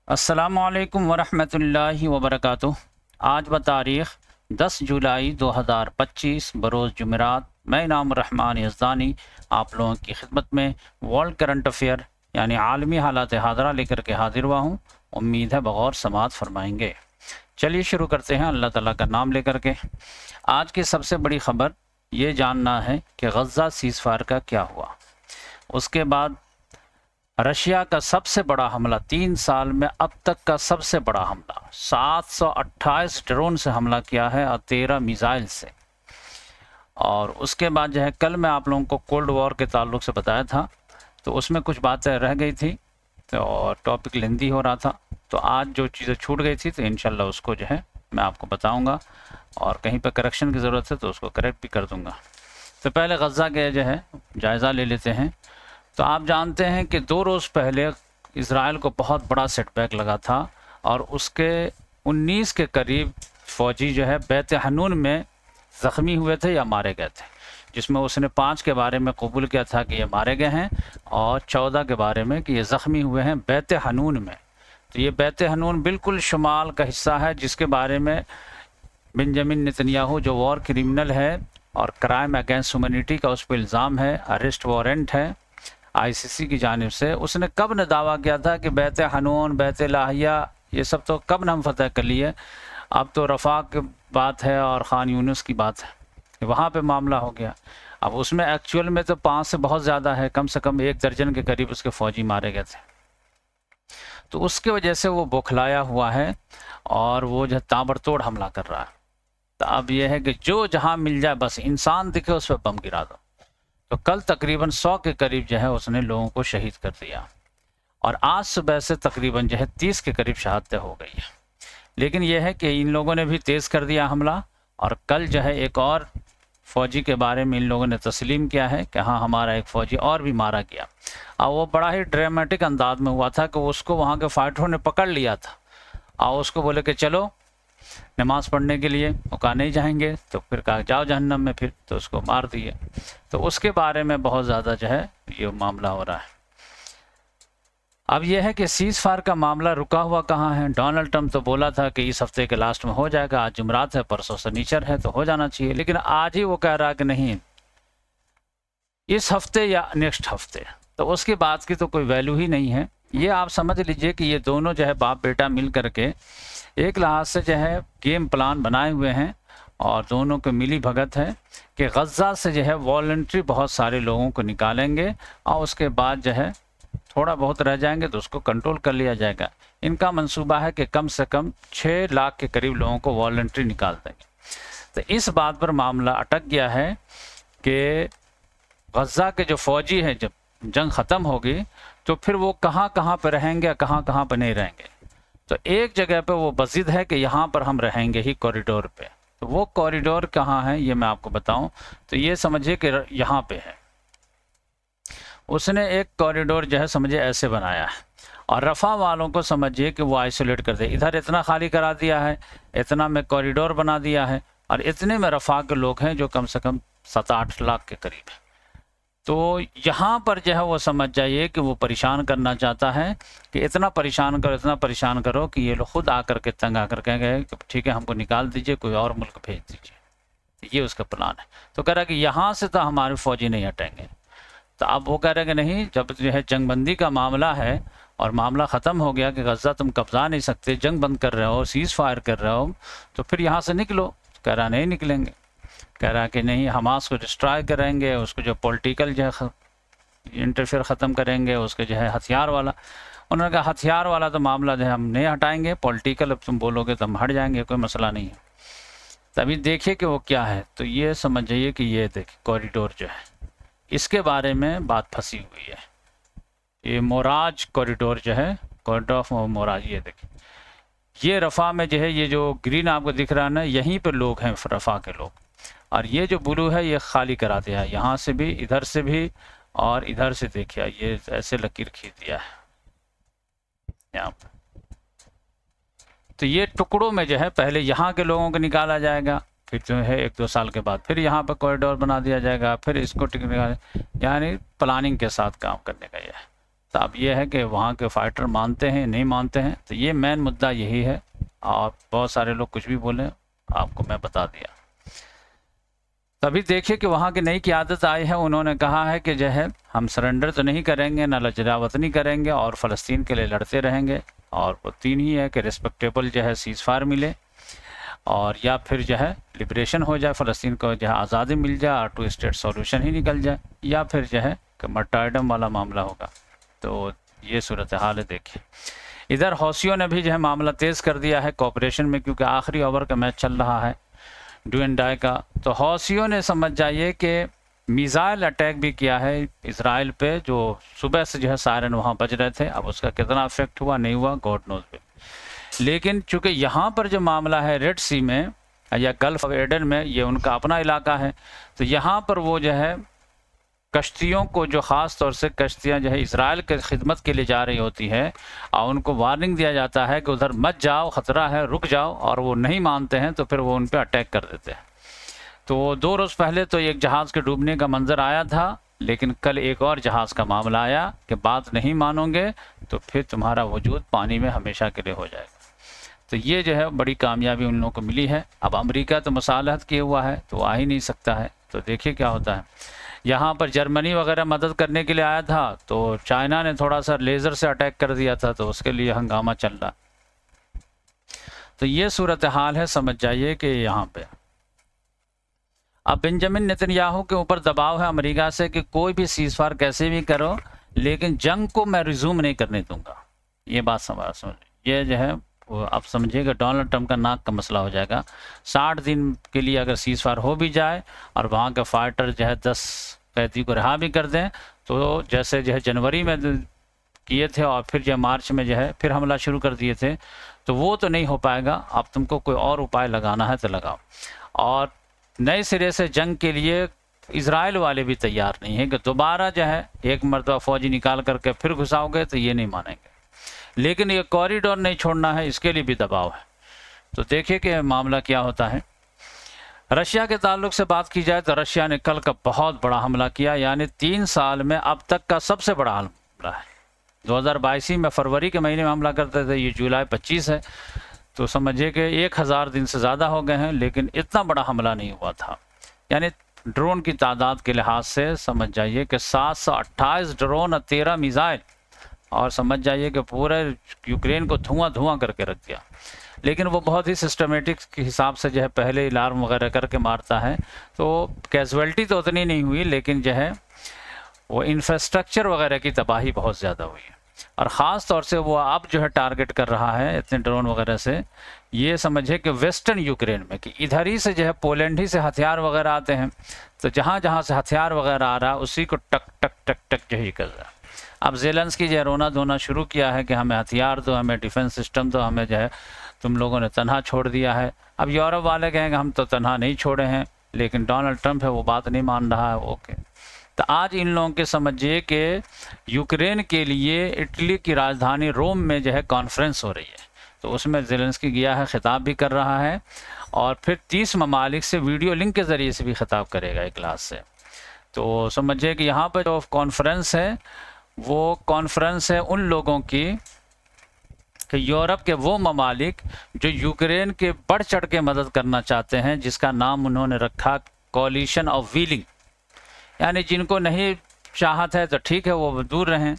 अस्सलामुअलैकुम वरहमतुल्लाहि वबरकातुह। आज बतारीख़ 10 जुलाई 2025 बरोज़ जुमेरात, मैं इनाम रहमान यज़दानी आप लोगों की खिदमत में वर्ल्ड करंट अफेयर यानी आलमी हालात हाज़रा लेकर के हाजिर हुआ हूँ। उम्मीद है बगौर समात फरमाएंगे। चलिए शुरू करते हैं अल्लाह ताला का नाम लेकर के। आज की सबसे बड़ी ख़बर ये जानना है कि गज़ा सीज़फायर का क्या हुआ। उसके बाद रशिया का सबसे बड़ा हमला 3 साल में अब तक का सबसे बड़ा हमला, 728 ड्रोन से हमला किया है और 13 मिसाइल से। और उसके बाद जो है कल मैं आप लोगों को कोल्ड वॉर के ताल्लुक से बताया था, तो उसमें कुछ बातें रह गई थी तो और टॉपिक लेंदी हो रहा था, तो आज जो चीज़ें छूट गई थी तो इंशाल्लाह उसको जो है मैं आपको बताऊंगा और कहीं पर करेक्शन की ज़रूरत है तो उसको करेक्ट भी कर दूंगा। तो पहले गज़ा के जो है जायज़ा ले लेते हैं। तो आप जानते हैं कि 2 रोज़ पहले इज़राइल को बहुत बड़ा सेटबैक लगा था और उसके 19 के करीब फ़ौजी जो है बैत हनून में ज़ख्मी हुए थे या मारे गए थे, जिसमें उसने 5 के बारे में कबूल किया था कि ये मारे गए हैं और 14 के बारे में कि ये ज़ख्मी हुए हैं बैत हनून में। तो ये बैत हनून बिल्कुल शुमाल का हिस्सा है, जिसके बारे में बेंजामिन नेतन्याहू जो वॉर क्रिमिनल है और क्राइम अगेंस्ट ह्यूमैनिटी का उस पर इल्ज़ाम है, अरेस्ट वारंट है आईसीसी की जानिब से। उसने कब न दावा किया था कि बैत हनून, बैत लाहिया ये सब तो कब न हम फतह कर लिए, अब तो रफ़ा की बात है और ख़ान यूनुस की बात है, वहाँ पे मामला हो गया। अब उसमें एक्चुअल में तो 5 से बहुत ज़्यादा है, कम से कम 1 दर्जन के करीब उसके फ़ौजी मारे गए थे। तो उसके वजह से वो बौखलाया हुआ है और वो जो ताबड़तोड़ हमला कर रहा है। तो अब यह है कि जो जहाँ मिल जाए बस इंसान दिखे उस पर बम गिरा दो। तो कल तकरीबन 100 के करीब जो है उसने लोगों को शहीद कर दिया और आज सुबह से तकरीबन जो है 30 के करीब शहादतें हो गई है। लेकिन यह है कि इन लोगों ने भी तेज़ कर दिया हमला और कल जो है एक और फ़ौजी के बारे में इन लोगों ने तस्लीम किया है कि हाँ हमारा एक फ़ौजी और भी मारा गया। और वो बड़ा ही ड्रामेटिक अंदाज में हुआ था कि उसको वहाँ के फाइटरों ने पकड़ लिया था और उसको बोले कि चलो नमाज़ पढ़ने के लिए, वो कहा नहीं जाएंगे, तो फिर कहा जाओ जहन्नम में, फिर तो उसको मार दिए। तो उसके बारे में बहुत ज़्यादा जो है ये मामला हो रहा है। अब यह है कि सीज़ फायर का मामला रुका हुआ कहाँ है। डोनाल्ड ट्रंप तो बोला था कि इस हफ्ते के लास्ट में हो जाएगा, आज जुमरात है, परसों शनिचर है तो हो जाना चाहिए, लेकिन आज ही वो कह रहा है कि नहीं इस हफ्ते या नेक्स्ट हफ्ते। तो उसकी बात की तो कोई वैल्यू ही नहीं है। ये आप समझ लीजिए कि ये दोनों जो है बाप बेटा मिल करके एक लिहाज से जो है गेम प्लान बनाए हुए हैं और दोनों को मिली भगत है कि गज़ा से जो है वॉलंटरी बहुत सारे लोगों को निकालेंगे और उसके बाद जो है थोड़ा बहुत रह जाएंगे तो उसको कंट्रोल कर लिया जाएगा। इनका मंसूबा है कि कम से कम 6 लाख के करीब लोगों को वॉलंटरी निकाल देंगे। तो इस बात पर मामला अटक गया है कि गज़ा के जो फ़ौजी हैं जब जंग ख़त्म होगी तो फिर वो कहाँ कहाँ पर रहेंगे, कहाँ कहाँ पर नहीं रहेंगे। तो एक जगह पे वो बज़िद है कि यहाँ पर हम रहेंगे ही कॉरिडोर पे। तो वो कॉरिडोर कहाँ है ये मैं आपको बताऊं। तो ये समझिए कि यहाँ पे है, उसने एक कॉरिडोर जो है समझिए ऐसे बनाया है और रफ़ा वालों को समझिए कि वो आइसोलेट कर दे। इधर इतना खाली करा दिया है, इतना में कॉरिडोर बना दिया है और इतने में रफ़ा के लोग हैं जो कम से कम 7-8 लाख के करीब है। तो यहाँ पर जो है वो समझ जाइए कि वो परेशान करना चाहता है कि इतना परेशान करो कि ये लोग खुद आकर के तंग आकर कह गए कि ठीक है हमको निकाल दीजिए, कोई और मुल्क भेज दीजिए। ये उसका प्लान है। तो कह रहा है कि यहाँ से तो हमारे फ़ौजी नहीं हटेंगे। तो अब वो कह रहे हैं कि नहीं, जब जो है जंगबंदी का मामला है और मामला ख़त्म हो गया कि गज़ा तुम कब्जा नहीं सकते, जंग बंद कर रहे हो, सीज़ फायर कर रहे हो, तो फिर यहाँ से निकलो। कह रहा नहीं निकलेंगे। कह रहा कि नहीं, हमास को डिस्ट्रॉय करेंगे, उसको जो पॉलिटिकल जो है इंटरफेयर ख़त्म करेंगे, उसके जो है हथियार वाला। उन्होंने कहा हथियार वाला तो मामला जो है हम नहीं हटाएंगे, पॉलिटिकल अब तुम बोलोगे तो हम हट जाएंगे, कोई मसला नहीं है। तभी देखिए कि वो क्या है। तो ये समझ जाइए कि ये देखिए कॉरिडोर जो है इसके बारे में बात फंसी हुई है। ये मोराज कॉरिडोर जो है, कॉरिडोर ऑफ मोराज, ये देखिए ये रफ़ा में जो है ये जो ग्रीन आपको दिख रहा है ना, यहीं पर लोग हैं रफ़ा के लोग, और ये जो ब्लू है ये खाली करा दिया है, यहाँ से भी, इधर से भी और इधर से। देखिए ये ऐसे लकीर खींच दिया है यहाँ पर। तो ये टुकड़ों में जो है पहले यहाँ के लोगों को निकाला जाएगा, फिर जो है 1-2 साल के बाद फिर यहाँ पर कॉरिडोर बना दिया जाएगा, फिर इसको यानी प्लानिंग के साथ काम करने का यह है। तो अब ये है कि वहाँ के फाइटर मानते हैं नहीं मानते हैं, तो ये मेन मुद्दा यही है। और बहुत सारे लोग कुछ भी बोले, आपको मैं बता दिया। तभी देखिए कि वहाँ की नई क़यादत आई है, उन्होंने कहा है कि जो है हम सरेंडर तो नहीं करेंगे, ना लजरावतनी करेंगे और फ़लस्तीन के लिए लड़ते रहेंगे। और वो तीन ही है कि रिस्पेक्टेबल जो है सीज़ फायर मिले, और या फिर जो है लिबरेशन हो जाए, फ़लस्तीन को जो है आज़ादी मिल जाए और 2 स्टेट सॉल्यूशन ही निकल जाए, या फिर जो है कि मर्टायरडम वाला मामला होगा। तो ये सूरत हाल है। देखिए इधर हौसियों ने भी जो है मामला तेज़ कर दिया है कोऑपरेशन में, क्योंकि आखिरी ओवर का मैच चल रहा है डू एंड डाई का। तो हौसियों ने समझ जाइए कि मिसाइल अटैक भी किया है इसराइल पे, जो सुबह से जो है सायरन वहाँ बज रहे थे। अब उसका कितना इफेक्ट हुआ नहीं हुआ गॉड नोज पे। लेकिन चूंकि यहाँ पर जो मामला है रेड सी में या गल्फ ऑफ एडन में, ये उनका अपना इलाका है, तो यहाँ पर वो जो है कश्तियों को, जो ख़ास तौर से कश्तियाँ जो है इसराइल के खिदमत के लिए जा रही होती है, और उनको वार्निंग दिया जाता है कि उधर मत जाओ, ख़तरा है, रुक जाओ, और वो नहीं मानते हैं तो फिर वो उन पर अटैक कर देते हैं। तो 2 रोज़ पहले तो एक जहाज़ के डूबने का मंजर आया था, लेकिन कल एक और जहाज़ का मामला आया कि बात नहीं मानोगे तो फिर तुम्हारा वजूद पानी में हमेशा के लिए हो जाएगा। तो ये जो है बड़ी कामयाबी उन लोगों को मिली है। अब अमेरिका तो मसालहत किए हुआ है तो आ ही नहीं सकता है। तो देखिए क्या होता है। यहाँ पर जर्मनी वगैरह मदद करने के लिए आया था, तो चाइना ने थोड़ा सा लेज़र से अटैक कर दिया था, तो उसके लिए हंगामा चल रहा। तो ये सूरत हाल है, समझ जाइए कि यहाँ पे अब बेंजामिन नेतन्याहू के ऊपर दबाव है अमेरिका से कि कोई भी सीज़फायर कैसे भी करो, लेकिन जंग को मैं रिज्यूम नहीं करने दूंगा। ये बात समझ, ये जो है अब समझिएगा डोनाल्ड ट्रंप का नाक का मसला हो जाएगा। 60 दिन के लिए अगर सीज़फायर हो भी जाए और वहाँ के फाइटर जो है 10 कैदी को रिहा भी कर दें, तो जैसे जो है जनवरी में किए थे और फिर जो मार्च में जो है फिर हमला शुरू कर दिए थे, तो वो तो नहीं हो पाएगा। अब तुमको कोई और उपाय लगाना है तो लगाओ। और नए सिरे से जंग के लिए इजराइल वाले भी तैयार नहीं है कि दोबारा जो है एक मरतबा फौजी निकाल करके फिर घुसाओगे, तो ये नहीं मानेंगे। लेकिन ये कॉरिडोर नहीं छोड़ना है, इसके लिए भी दबाव है। तो देखिए कि मामला क्या होता है। रशिया के ताल्लुक से बात की जाए तो रशिया ने कल का बहुत बड़ा हमला किया, यानी 3 साल में अब तक का सबसे बड़ा हमला है। 2022 में फरवरी के महीने में हमला करते थे, ये जुलाई 25 है, तो समझिए कि 1000 दिन से ज़्यादा हो गए हैं, लेकिन इतना बड़ा हमला नहीं हुआ था। यानी ड्रोन की तादाद के लिहाज से समझ जाइए कि 728 ड्रोन और 13 मिसाइल, और समझ जाइए कि पूरे यूक्रेन को धुआं करके रख दिया। लेकिन वो बहुत ही सिस्टमेटिक के हिसाब से जो है पहले अलार्म वगैरह करके मारता है, तो कैजुअल्टी तो उतनी नहीं हुई, लेकिन जो है वो इंफ्रास्ट्रक्चर वगैरह की तबाही बहुत ज़्यादा हुई है। और ख़ास तौर से वो अब जो है टारगेट कर रहा है इतने ड्रोन वगैरह से, ये समझे कि वेस्टर्न यूक्रेन में, कि इधर ही से जो है पोलैंड ही से हथियार वगैरह आते हैं, तो जहाँ जहाँ से हथियार वगैरह आ रहा है उसी को टक टक टक टक जो ही कर रहा है। अब ज़ेलेंस्की जो रोना धोना शुरू किया है कि हमें हथियार दो, हमें डिफेंस सिस्टम दो, हमें जो है तुम लोगों ने तनहा छोड़ दिया है। अब यूरोप वाले कहेंगे हम तो तनहा नहीं छोड़े हैं, लेकिन डोनाल्ड ट्रंप है वो बात नहीं मान रहा है। ओके, तो आज इन लोगों के समझिए कि यूक्रेन के लिए इटली की राजधानी रोम में जो है कॉन्फ्रेंस हो रही है, तो उसमें ज़ेलेंस्की गया है, खिताब भी कर रहा है, और फिर 30 ममालिक से वीडियो लिंक के ज़रिए से भी खिताब करेगा एक क्लास से। तो समझिए कि यहाँ पर जो कॉन्फ्रेंस है वो कॉन्फ्रेंस है उन लोगों की कि यूरोप के वो ममालिक जो यूक्रेन के बढ़ चढ़ के मदद करना चाहते हैं, जिसका नाम उन्होंने रखा कोलिशन ऑफ विलिंग। यानी जिनको नहीं चाहत है तो ठीक है वो दूर रहें,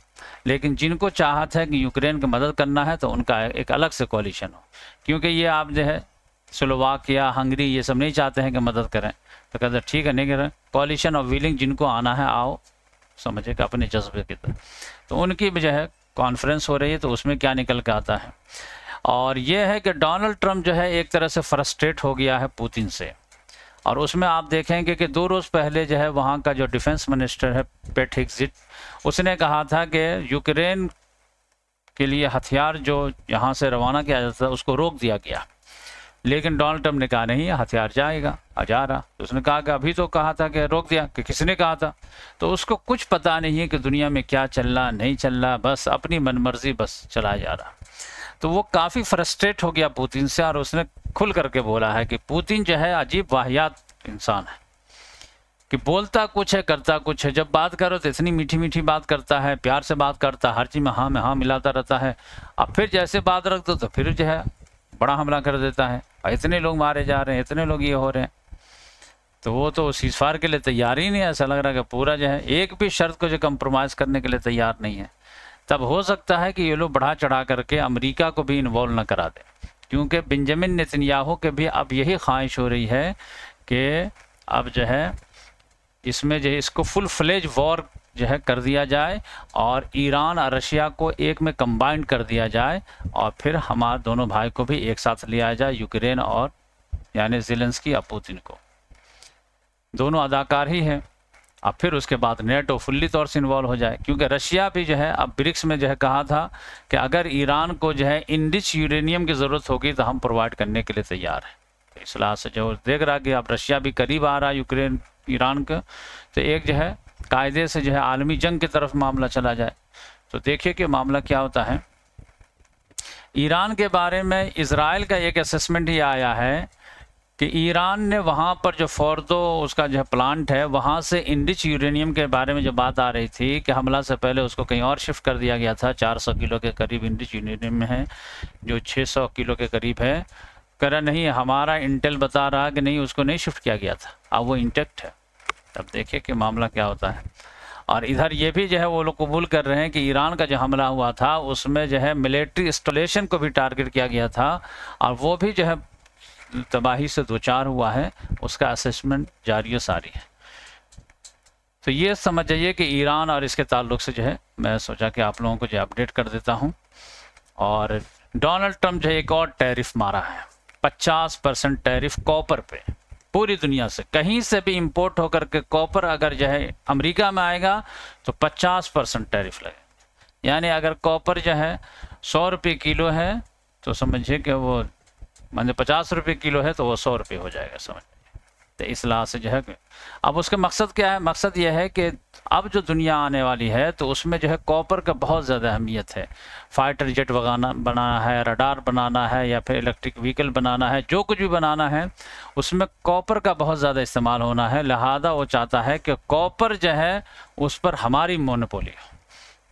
लेकिन जिनको चाहत है कि यूक्रेन की मदद करना है तो उनका एक अलग से कोलिशन हो। क्योंकि ये आप जो है स्लोवाकिया, हंगरी, ये सब नहीं चाहते हैं कि मदद करें, तो कहते ठीक है नहीं करें, कोलिशन ऑफ विलिंग, जिनको आना है आओ, समझे कि अपने जज्बे की तरह। तो उनकी जो है कॉन्फ्रेंस हो रही है, तो उसमें क्या निकल के आता है। और ये है कि डोनाल्ड ट्रंप जो है एक तरह से फ्रस्ट्रेट हो गया है पुतिन से, और उसमें आप देखेंगे कि 2 रोज़ पहले जो है वहाँ का जो डिफेंस मिनिस्टर है पेट हेग्जिट, उसने कहा था कि यूक्रेन के लिए हथियार जो यहाँ से रवाना किया जाता था उसको रोक दिया गया। लेकिन डोनाल्ड ट्रंप ने कहा नहीं, हथियार जाएगा, जा रहा। तो उसने कहा कि अभी तो कहा था कि रोक दिया, कि किसने कहा था। तो उसको कुछ पता नहीं है कि दुनिया में क्या चल रहा नहीं चल रहा, बस अपनी मनमर्जी बस चला जा रहा। तो वो काफ़ी फ्रस्ट्रेट हो गया पुतिन से, और उसने खुल करके बोला है कि पुतिन जो है अजीब वाहियात इंसान है। कि बोलता कुछ है करता कुछ है। जब बात करो तो इतनी मीठी मीठी बात करता है, प्यार से बात करता है, हर चीज़ में हाँ मिलाता रहता है। अब फिर जैसे बात रख दो तो फिर जो है बड़ा हमला कर देता है, इतने लोग मारे जा रहे हैं, इतने लोग ये हो रहे हैं। तो वो तो सीज़फायर के लिए तैयार ही नहीं है। ऐसा लग रहा है कि पूरा जो है एक भी शर्त को जो कंप्रोमाइज़ करने के लिए तैयार नहीं है। तब हो सकता है कि ये लोग बढ़ा चढ़ा करके अमेरिका को भी इन्वॉल्व न करा दें, क्योंकि बेंजामिन नेतन्याहू के भी अब यही ख्वाहिश हो रही है कि अब जो है इसमें जो है इसको फुल फ्लेज वॉर जो है कर दिया जाए और ईरान और रशिया को एक में कंबाइंड कर दिया जाए और फिर हमारे दोनों भाई को भी एक साथ लिया जाए, यूक्रेन और यानी ज़ेलेंस्की और पुतिन को। दोनों अदाकार ही हैं। अब फिर उसके बाद नेटो फुल्ली तौर से इन्वॉल्व हो जाए, क्योंकि रशिया भी जो है अब ब्रिक्स में जो है कहा था कि अगर ईरान को जो है इनरिच यूरेनियम की ज़रूरत होगी तो हम प्रोवाइड करने के लिए तैयार हैं। तो इस लिहाज से जो देख रहा कि अब रशिया भी करीब आ रहा है यूक्रेन ईरान का, तो एक जो है कायदे से जो है आलमी जंग की तरफ मामला चला जाए। तो देखिए कि मामला क्या होता है। ईरान के बारे में इजराइल का एक असेसमेंट ही आया है कि ईरान ने वहाँ पर जो फोर्दो उसका जो प्लांट है वहाँ से इनरिच यूरेनियम के बारे में जो बात आ रही थी कि हमला से पहले उसको कहीं और शिफ्ट कर दिया गया था। 400 किलो के करीब इनरिच यूरेनियम में है, जो 600 किलो के करीब है। कह रहा नहीं, हमारा इंटेल बता रहा कि नहीं, उसको नहीं शिफ्ट किया गया था, अब वो इंटेक्ट है। तब देखिए कि मामला क्या होता है। और इधर ये भी जो है वो लोग कबूल कर रहे हैं कि ईरान का जो हमला हुआ था उसमें जो है मिलिट्री इंस्टॉलेशन को भी टारगेट किया गया था और वो भी जो है तबाही से दो चार हुआ है। उसका असेसमेंट जारी सारी है। तो ये समझ जाइए कि ईरान और इसके ताल्लुक से जो है मैं सोचा कि आप लोगों को जो अपडेट कर देता हूँ। और डोनाल्ड ट्रंप जो है एक और टैरिफ मारा है, 50% टैरिफ कॉपर पे। पूरी दुनिया से कहीं से भी इंपोर्ट होकर के कॉपर अगर जो है अमेरिका में आएगा तो 50% टैरिफ लगे। यानी अगर कॉपर जो है 100 रुपये किलो है तो समझिए कि वो मान 50 रुपये किलो है तो वो 100 रुपये हो जाएगा, समझ। तो इस लिहाज से जो है अब उसका मकसद क्या है? मकसद यह है कि अब जो दुनिया आने वाली है तो उसमें जो है कॉपर का बहुत ज़्यादा अहमियत है। फाइटर जेट बनाना है, रडार बनाना है, या फिर इलेक्ट्रिक व्हीकल बनाना है, जो कुछ भी बनाना है उसमें कॉपर का बहुत ज़्यादा इस्तेमाल होना है। लिहाजा वो चाहता है कि कॉपर जो है उस पर हमारी मोनोपोली हो।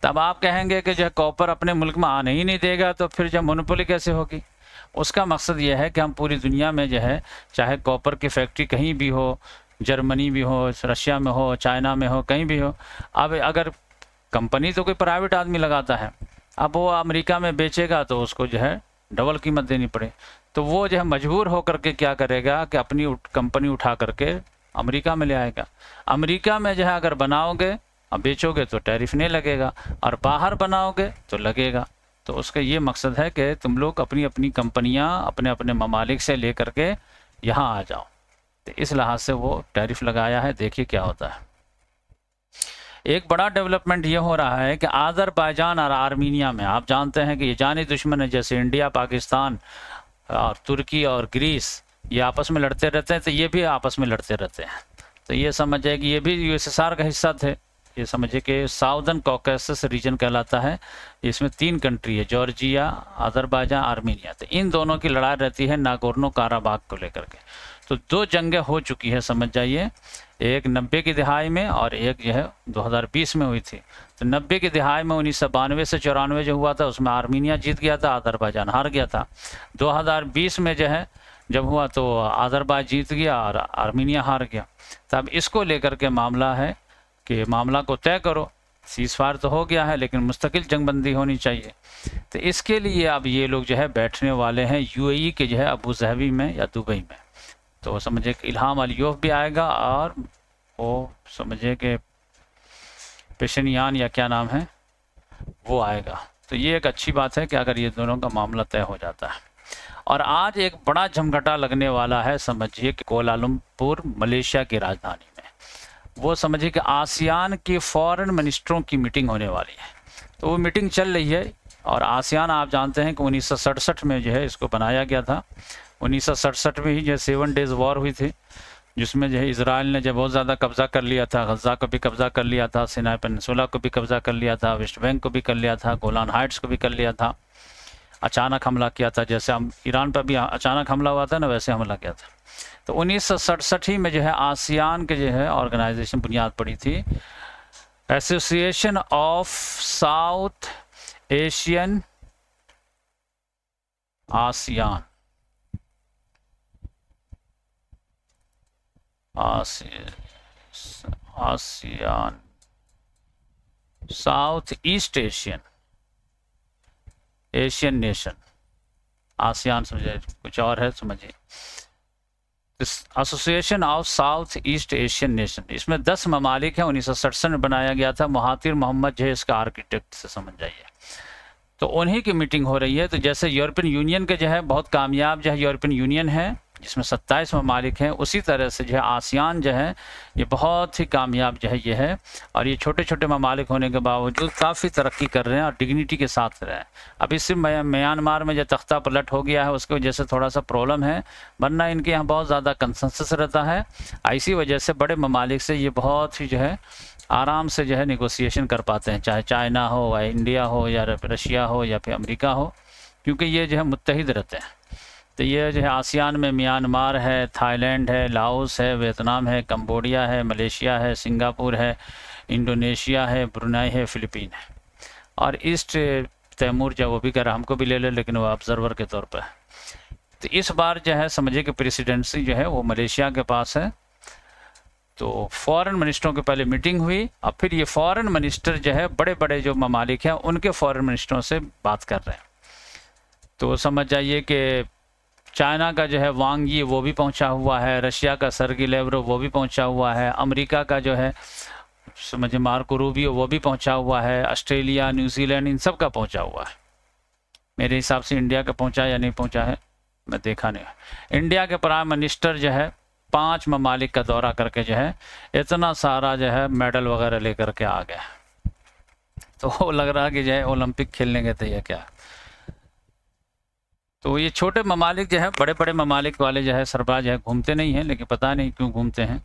तब आप कहेंगे कि जो है कॉपर अपने मुल्क में आने ही नहीं देगा, तो फिर जब मोनोपोली कैसे होगी? उसका मकसद यह है कि हम पूरी दुनिया में जो है चाहे कॉपर की फैक्ट्री कहीं भी हो, जर्मनी भी हो, रशिया में हो, चाइना में हो, कहीं भी हो। अब अगर कंपनी तो कोई प्राइवेट आदमी लगाता है, अब वो अमेरिका में बेचेगा तो उसको जो है डबल कीमत देनी पड़े। तो वो जो है मजबूर होकर के क्या करेगा कि अपनी कंपनी उठा करके अमेरिका में ले आएगा। अमेरिका में जो है अगर बनाओगे और बेचोगे तो टैरिफ नहीं लगेगा, और बाहर बनाओगे तो लगेगा। तो उसका ये मकसद है कि तुम लोग अपनी अपनी कंपनियां अपने अपने ममालिक से लेकर के यहाँ आ जाओ। तो इस लिहाज से वो टैरिफ लगाया है। देखिए क्या होता है। एक बड़ा डेवलपमेंट ये हो रहा है कि अज़रबैजान और आर्मीनिया में आप जानते हैं कि ये जानी दुश्मन है, जैसे इंडिया, पाकिस्तान और तुर्की और ग्रीस ये आपस में लड़ते रहते हैं, तो ये भी आपस में लड़ते रहते हैं। तो ये समझिए कि ये भी यूएसएसआर का हिस्सा थे। ये समझिए कि साउदर्न कॉकेसस रीजन कहलाता है। इसमें 3 कंट्री है, जॉर्जिया, अज़रबैजान, आर्मीनिया। तो इन दोनों की लड़ाई रहती है नागोर्नो काराबाग को लेकर के। तो 2 जंगें हो चुकी है, समझ जाइए। एक 90 की दहाई में और एक जो है 2020 में हुई थी। तो 90 की दहाई में 1992 से 94 जो हुआ था उसमें आर्मीनिया जीत गया था, अज़रबैजान हार गया था। 2020 में जो है जब हुआ तो अज़रबैजान जीत गया और आर्मीनिया हार गया। तब इसको लेकर के मामला है कि मामला को तय करो। सीज़फायर तो हो गया है लेकिन मुस्तकिल जंगबंदी होनी चाहिए। तो इसके लिए अब ये लोग जो है बैठने वाले हैं यूएई के जो है अबू धाबी में या दुबई में। तो समझिए कि इल्हाम अलियोव भी आएगा और वो समझिए कि पेशनियान या क्या नाम है वो आएगा। तो ये एक अच्छी बात है कि अगर ये दोनों का मामला तय हो जाता है। और आज एक बड़ा झमघटा लगने वाला है, समझिए कि कोलालमपुर मलेशिया की राजधानी में। वो समझिए कि आसियान के फॉरेन मिनिस्टरों की मीटिंग होने वाली है। तो वो मीटिंग चल रही है। और आसियान आप जानते हैं कि 1967 में जो है इसको बनाया गया था। 1967 में ही जो 7 डेज़ वॉर हुई थी, जिसमें जो है इजराइल ने जो बहुत ज़्यादा कब्ज़ा कर लिया था, गज़ा को भी कब्ज़ा कर लिया था, सिनाई पेनिनसुला को भी कब्ज़ा कर लिया था, वेस्ट बैंक को भी कर लिया था, गोलान हाइट्स को भी कर लिया था। अचानक हमला किया था, जैसे हम ईरान पर भी अचानक हमला हुआ था ना, वैसे हमला किया था। तो 1967 ही में जो है आसियान के जो है ऑर्गेनाइजेशन बुनियाद पड़ी थी, association of south Asian ASEAN, ASEAN south east Asian nation, ASEAN समझे, कुछ और है समझिए, association of south east Asian nation. इसमें 10 ममालिक हैं, 1967 में बनाया गया था। महातिर मोहम्मद जो है इसका आर्किटेक्ट से समझ जाइए। तो उन्हीं की मीटिंग हो रही है। तो जैसे यूरोपियन यूनियन के जो है बहुत कामयाब जो है यूरोपियन यूनियन है जिसमें 27 ममालिक हैं, उसी तरह से जो है आसियान जो है ये बहुत ही कामयाब जो है ये है। और ये छोटे छोटे ममालिक होने के बावजूद काफ़ी तरक्की कर रहे हैं और डिग्निटी के साथ रहे हैं। अब इससे म्यांमार में जो तख्ता पलट हो गया है उसकी वजह से थोड़ा सा प्रॉब्लम है, वरना इनके यहाँ बहुत ज़्यादा कंसेंसस रहता है। इसी वजह से बड़े ममालिक से ये बहुत ही जो है आराम से जो है निगोसिएशन कर पाते हैं, चाहे चाइना हो या इंडिया हो या रशिया हो या फिर अमेरिका हो, क्योंकि ये जो है मुत्तहिद रहते हैं। तो ये जो है आसियान में म्यांमार है, थाईलैंड है, लाओस है, वियतनाम है, कंबोडिया है, मलेशिया है, सिंगापुर है, इंडोनेशिया है, ब्रुनाई है, फ़िलिपीन है। और ईस्ट तैमूर जो वो भी कह रहा हमको भी ले ले, लेकिन वो ऑब्जर्वर के तौर पर है। तो इस बार जो है समझिए कि प्रेसिडेंसी जो है वो मलेशिया के पास है। तो फॉरेन मिनिस्टरों की पहले मीटिंग हुई और फिर ये फॉरेन मिनिस्टर जो है बड़े बड़े जो ममालिक हैं उनके फॉरेन मिनिस्टरों से बात कर रहे हैं। तो समझ जाइए कि चाइना का जो है वांग यी वो भी पहुंचा हुआ है, रशिया का सर्गी लेवरोव वो भी पहुंचा हुआ है, अमेरिका का जो है समझिए मार्को रूबियो वो भी पहुंचा हुआ है, ऑस्ट्रेलिया, न्यूजीलैंड इन सब का पहुंचा हुआ है। मेरे हिसाब से इंडिया का पहुंचा या नहीं पहुंचा है मैं देखा नहीं। इंडिया के प्राइम मिनिस्टर जो है 5 ममालिक का दौरा करके जो है इतना सारा जो है मेडल वगैरह लेकर के आ गया। तो वो लग रहा कि जो है ओलंपिक खेलने गए थे या क्या। तो ये छोटे ममालिक जो है बड़े बड़े ममालिक वाले जो है सरबराह जो है घूमते नहीं हैं, लेकिन पता नहीं क्यों घूमते हैं।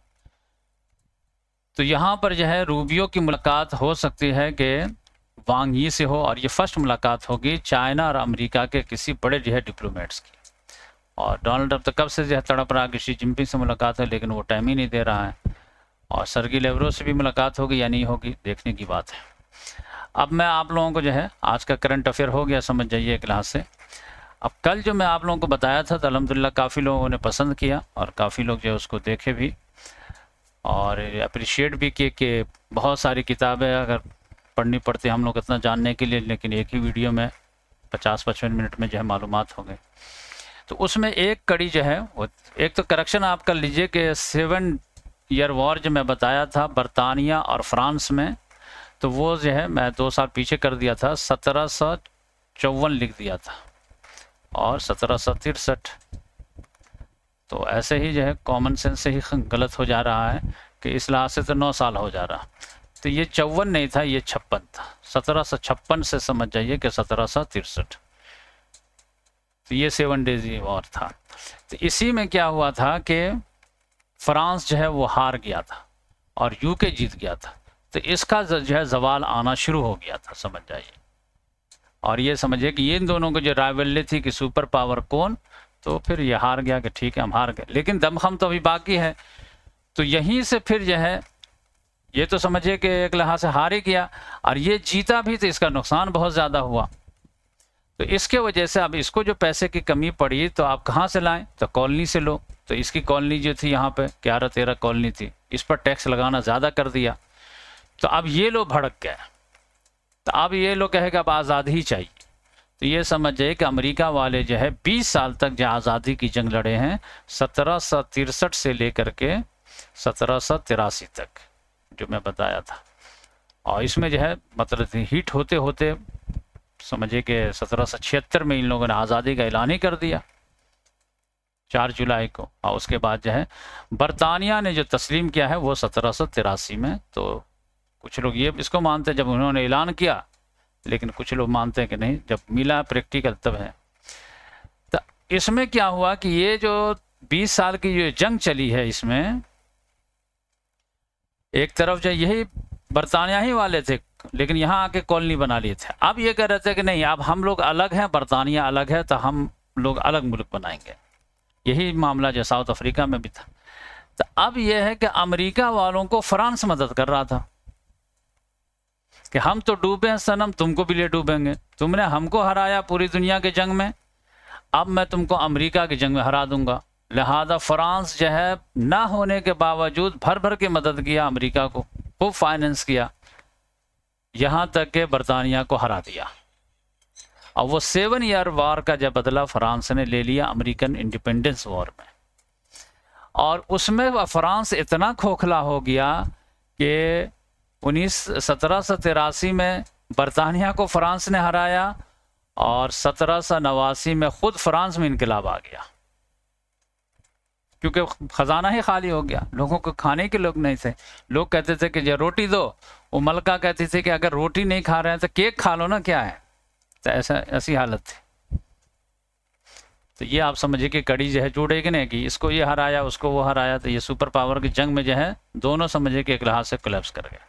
तो यहाँ पर जो है रूबियो की मुलाकात हो सकती है कि वांग यी से हो, और ये फर्स्ट मुलाकात होगी चाइना और अमेरिका के किसी बड़े जो है डिप्लोमेट्स की। और डोनाल्ड ट्रंप तो कब से जो है तड़प रहा कि शी जिनपिंग से मुलाकात है, लेकिन वो टाइम ही नहीं दे रहा है। और सर्गी लेवरोव से भी मुलाकात होगी या नहीं होगी देखने की बात है। अब मैं आप लोगों को जो है आज का करंट अफेयर हो गया समझ जाइए क्लास से। अब कल जो मैं आप लोगों को बताया था तो अल्हम्दुलिल्लाह काफ़ी लोगों ने पसंद किया और काफ़ी लोग जो है उसको देखे भी और अप्रिशिएट भी किए कि बहुत सारी किताबें अगर पढ़नी पड़ती हम लोग इतना जानने के लिए, लेकिन एक ही वीडियो में 50-55 मिनट में जो है मालूमात हो गई। तो उसमें एक कड़ी जो है वो एक तो करेक्शन आप कर लीजिए कि 7 ईयर वॉर जो मैं बताया था बरतानिया और फ्रांस में, तो वो जो है मैं 2 साल पीछे कर दिया था, 1754 लिख दिया था और 1763। तो ऐसे ही जो है कॉमन सेंस से ही गलत हो जा रहा है कि इस लिहाज से तो 9 साल हो जा रहा। तो ये 54 नहीं था, ये 56 था। 1756 से समझ जाइए कि 1763। तो ये 7 डेज वॉर था। तो इसी में क्या हुआ था कि फ्रांस जो है वो हार गया था और यूके जीत गया था। तो इसका जो है जवाल आना शुरू हो गया था समझ जाइए। और ये समझिए कि ये इन दोनों को जो राइवलरी थी कि सुपर पावर कौन, तो फिर ये हार गया कि ठीक है हम हार गए, लेकिन दमखम तो अभी बाकी है। तो यहीं से फिर जो है ये तो समझिए कि एक लिहाज से हार ही गया और ये जीता भी तो इसका नुकसान बहुत ज़्यादा हुआ। तो इसके वजह से अब इसको जो पैसे की कमी पड़ी तो आप कहाँ से लाएं, तो कॉलोनी से लो। तो इसकी कॉलोनी जो थी यहाँ पे 11-13 कॉलोनी थी, इस पर टैक्स लगाना ज़्यादा कर दिया। तो अब ये लोग भड़क गए। तो अब ये लोग कहेगा अब आज़ादी ही चाहिए। तो ये समझ जाइए कि अमेरिका वाले जो है 20 साल तक जो आज़ादी की जंग लड़े हैं, 1763 से लेकर के 1783 तक जो मैं बताया था। और इसमें जो है मतलब हिट होते होते समझिए कि 1776 में इन लोगों ने आज़ादी का ऐलान ही कर दिया 4 जुलाई को। और उसके बाद जो है बरतानिया ने जो तस्लीम किया है वो 1783 में। तो कुछ लोग ये इसको मानते हैं जब उन्होंने ऐलान किया, लेकिन कुछ लोग मानते हैं कि नहीं जब मिला प्रैक्टिकल तब है। तो इसमें क्या हुआ कि ये जो 20 साल की जो जंग चली है इसमें एक तरफ जो यही बरतानिया ही वाले थे, लेकिन यहाँ आके कॉलोनी बना लिए थे। अब ये कह रहे थे कि नहीं अब हम लोग अलग हैं, बरतानिया अलग है, तो हम लोग अलग मुल्क बनाएंगे। यही मामला जो साउथ अफ्रीका में भी था। तो अब यह है कि अमेरिका वालों को फ्रांस मदद कर रहा था कि हम तो डूबे हैं सनम, तुमको भी ले डूबेंगे, तुमने हमको हराया पूरी दुनिया के जंग में, अब मैं तुमको अमेरिका की जंग में हरा दूंगा। लिहाजा फ्रांस जो है ना होने के बावजूद भर भर के मदद किया अमेरिका को, खूब फाइनेंस किया, यहाँ तक के बरतानिया को हरा दिया। और वो 7 ईयर वार का जब बदला फ्रांस ने ले लिया अमेरिकन इंडिपेंडेंस वॉर में, और उसमें फ्रांस इतना खोखला हो गया कि 1783 में बरतानिया को फ्रांस ने हराया और 1789 में खुद फ्रांस में इनकलाब आ गया, क्योंकि खजाना ही खाली हो गया, लोगों को खाने के लोग नहीं थे। लोग कहते थे कि जो रोटी दो, वो मलका कहती थी कि अगर रोटी नहीं खा रहे हैं तो केक खा लो ना, क्या है। तो ऐसी हालत थी। तो ये आप समझिए कि कड़ी जो है जुड़ेगी नहीं कि इसको ये हराया उसको वो हराया, तो ये सुपर पावर की जंग में जो है दोनों समझिए कि एक लिहाज से कोलैप्स कर गया।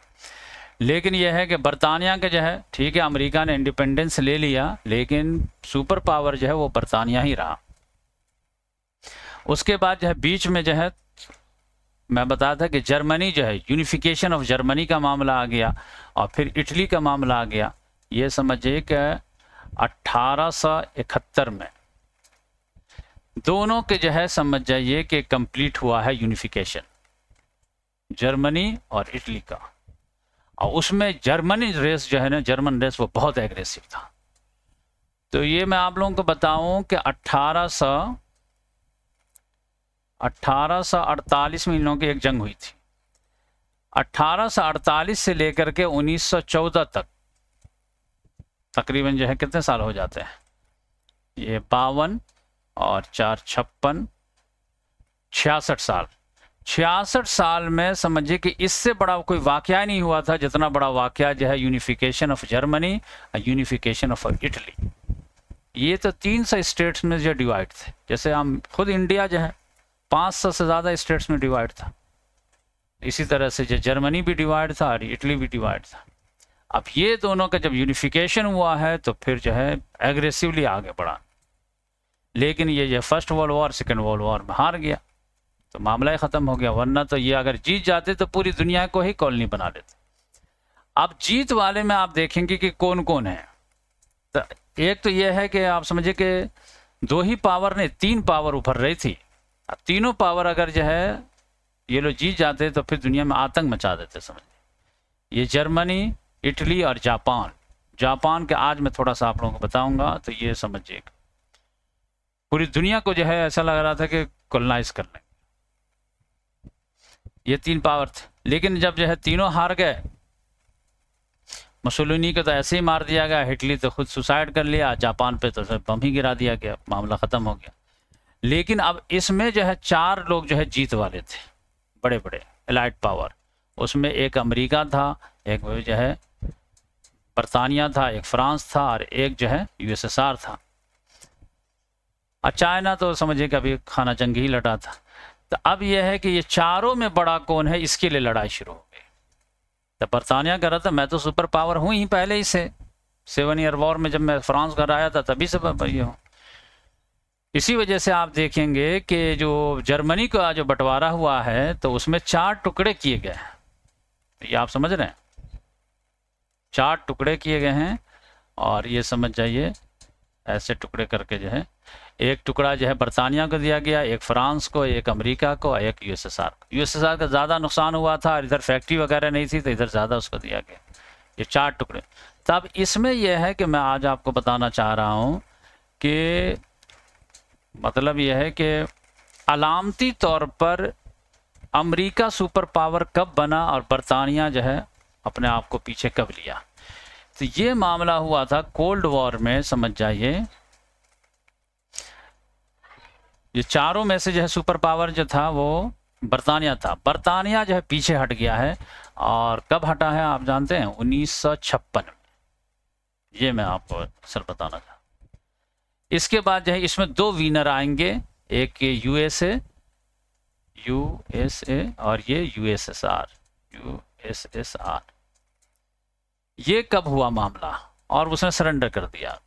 लेकिन यह है कि बरतानिया के जो है, ठीक है अमेरिका ने इंडिपेंडेंस ले लिया, लेकिन सुपर पावर जो है वो बरतानिया ही रहा। उसके बाद जो है बीच में जो है मैं बताया था कि जर्मनी जो है, यूनिफिकेशन ऑफ जर्मनी का मामला आ गया, और फिर इटली का मामला आ गया। ये समझिए कि 1871 में दोनों के जो है समझ जाइए कि कंप्लीट हुआ है यूनिफिकेशन, जर्मनी और इटली का। और उसमें जर्मनी रेस जो है ना, जर्मन रेस वो बहुत एग्रेसिव था। तो ये मैं आप लोगों को बताऊं कि 1848 में इन लोगों की एक जंग हुई थी। 1848 से लेकर के 1914 तक तकरीबन जो है कितने साल हो जाते हैं, ये 52 और 4 56, 66 साल। 66 साल में समझिए कि इससे बड़ा कोई वाकया नहीं हुआ था जितना बड़ा वाकया जो है यूनिफिकेशन ऑफ जर्मनी और यूनिफिकेशन ऑफ इटली। ये तो 300 स्टेट्स में जो डिवाइड थे, जैसे हम खुद इंडिया जो है 500 से ज़्यादा स्टेट्स में डिवाइड था, इसी तरह से जो जर्मनी भी डिवाइड था और इटली भी डिवाइड था। अब ये दोनों का जब यूनिफिकेशन हुआ है तो फिर जो है एग्रेसिवली आगे बढ़ा, लेकिन ये first world war second world war में हार गया, तो मामला ही ख़त्म हो गया। वरना तो ये अगर जीत जाते तो पूरी दुनिया को ही कॉलोनी बना देते। अब जीत वाले में आप देखेंगे कि कौन कौन है। तो एक तो ये है कि आप समझिए कि 2 ही पावर ने 3 पावर उभर रही थी। अब तीनों पावर अगर जो है ये लोग जीत जाते तो फिर दुनिया में आतंक मचा देते समझिए। ये जर्मनी, इटली और जापान। जापान के आज मैं थोड़ा सा आप लोगों को बताऊंगा, तो ये समझिए पूरी दुनिया को जो है ऐसा लग रहा था कि कॉलोनाइज कर लें। ये 3 पावर थे, लेकिन जब जो है तीनों हार गए, मुसोलिनी को तो ऐसे ही मार दिया गया, हिटलर तो खुद सुसाइड कर लिया, जापान पे तो बम ही गिरा दिया गया, मामला ख़त्म हो गया। लेकिन अब इसमें जो है 4 लोग जो है जीत वाले थे, बड़े बड़े एलाइड पावर। उसमें एक अमेरिका था, एक जो है बरतानिया था, एक फ्रांस था और एक जो है यूएसएसआर था। और चाइना तो समझिए कि अभी खाना जंग ही लड़ा था। तो अब यह है कि ये चारों में बड़ा कौन है, इसके लिए लड़ाई शुरू हो गई। तो बरतानिया कह रहा था मैं तो सुपर पावर हूँ ही पहले ही से, 7 ईयर वॉर में जब मैं फ्रांस घर आया था तभी से ये हूँ। इसी वजह से आप देखेंगे कि जो जर्मनी का जो बंटवारा हुआ है तो उसमें 4 टुकड़े किए गए हैं। ये आप समझ रहे हैं, 4 टुकड़े किए गए हैं, और ये समझ जाइए ऐसे टुकड़े करके जो है एक टुकड़ा जो है बरतानिया को दिया गया, एक फ्रांस को, एक अमेरिका को, एक यूएसएसआर को। यूएसएसआर का ज़्यादा नुकसान हुआ था, इधर फैक्ट्री वगैरह नहीं थी तो इधर ज़्यादा उसको दिया गया। ये 4 टुकड़े। तब इसमें यह है कि मैं आज आपको बताना चाह रहा हूँ कि मतलब यह है कि अलामती तौर पर अमेरिका सुपर पावर कब बना और बरतानिया जो है अपने आप को पीछे कब लिया। तो ये मामला हुआ था कोल्ड वॉर में, समझ जाइए। ये चारों में से जो है सुपर पावर जो था वो बरतानिया था। बरतानिया जो है पीछे हट गया है, और कब हटा है आप जानते हैं, 1956 में। ये मैं आपको सर बताना था। इसके बाद जो है इसमें 2 विनर आएंगे, एक यूएसए और ये यूएसएसआर। ये कब हुआ मामला, और उसने सरेंडर कर दिया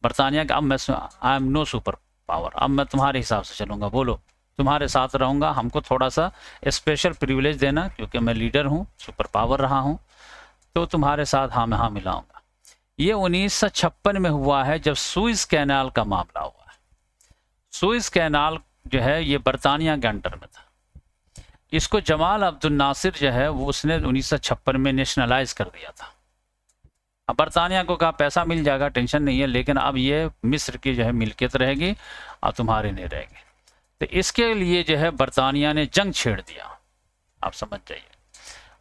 बरतानिया का, अब मैं I am no super power. अब मैं तुम्हारे हिसाब से चलूँगा, बोलो, तुम्हारे साथ रहूँगा, हमको थोड़ा सा स्पेशल प्रिविलेज देना, क्योंकि मैं लीडर हूँ, सुपर पावर रहा हूँ, तो तुम्हारे साथ हाँ में हाँ मिलाऊंगा। ये 1956 में हुआ है, जब सुइज कैनाल का मामला हुआ है। सुइज कैनाल जो है ये बरतानिया के अंडर में था। इसको जमाल अब्दुल नासिर जो है वो उसने 1956 में नेशनलाइज कर दिया था। अब बरतानिया को कहा पैसा मिल जाएगा, टेंशन नहीं है, लेकिन अब ये मिस्र की जो है मिल्कियत रहेगी और तुम्हारी नहीं रहेगी। तो इसके लिए जो है बरतानिया ने जंग छेड़ दिया, आप समझ जाइए,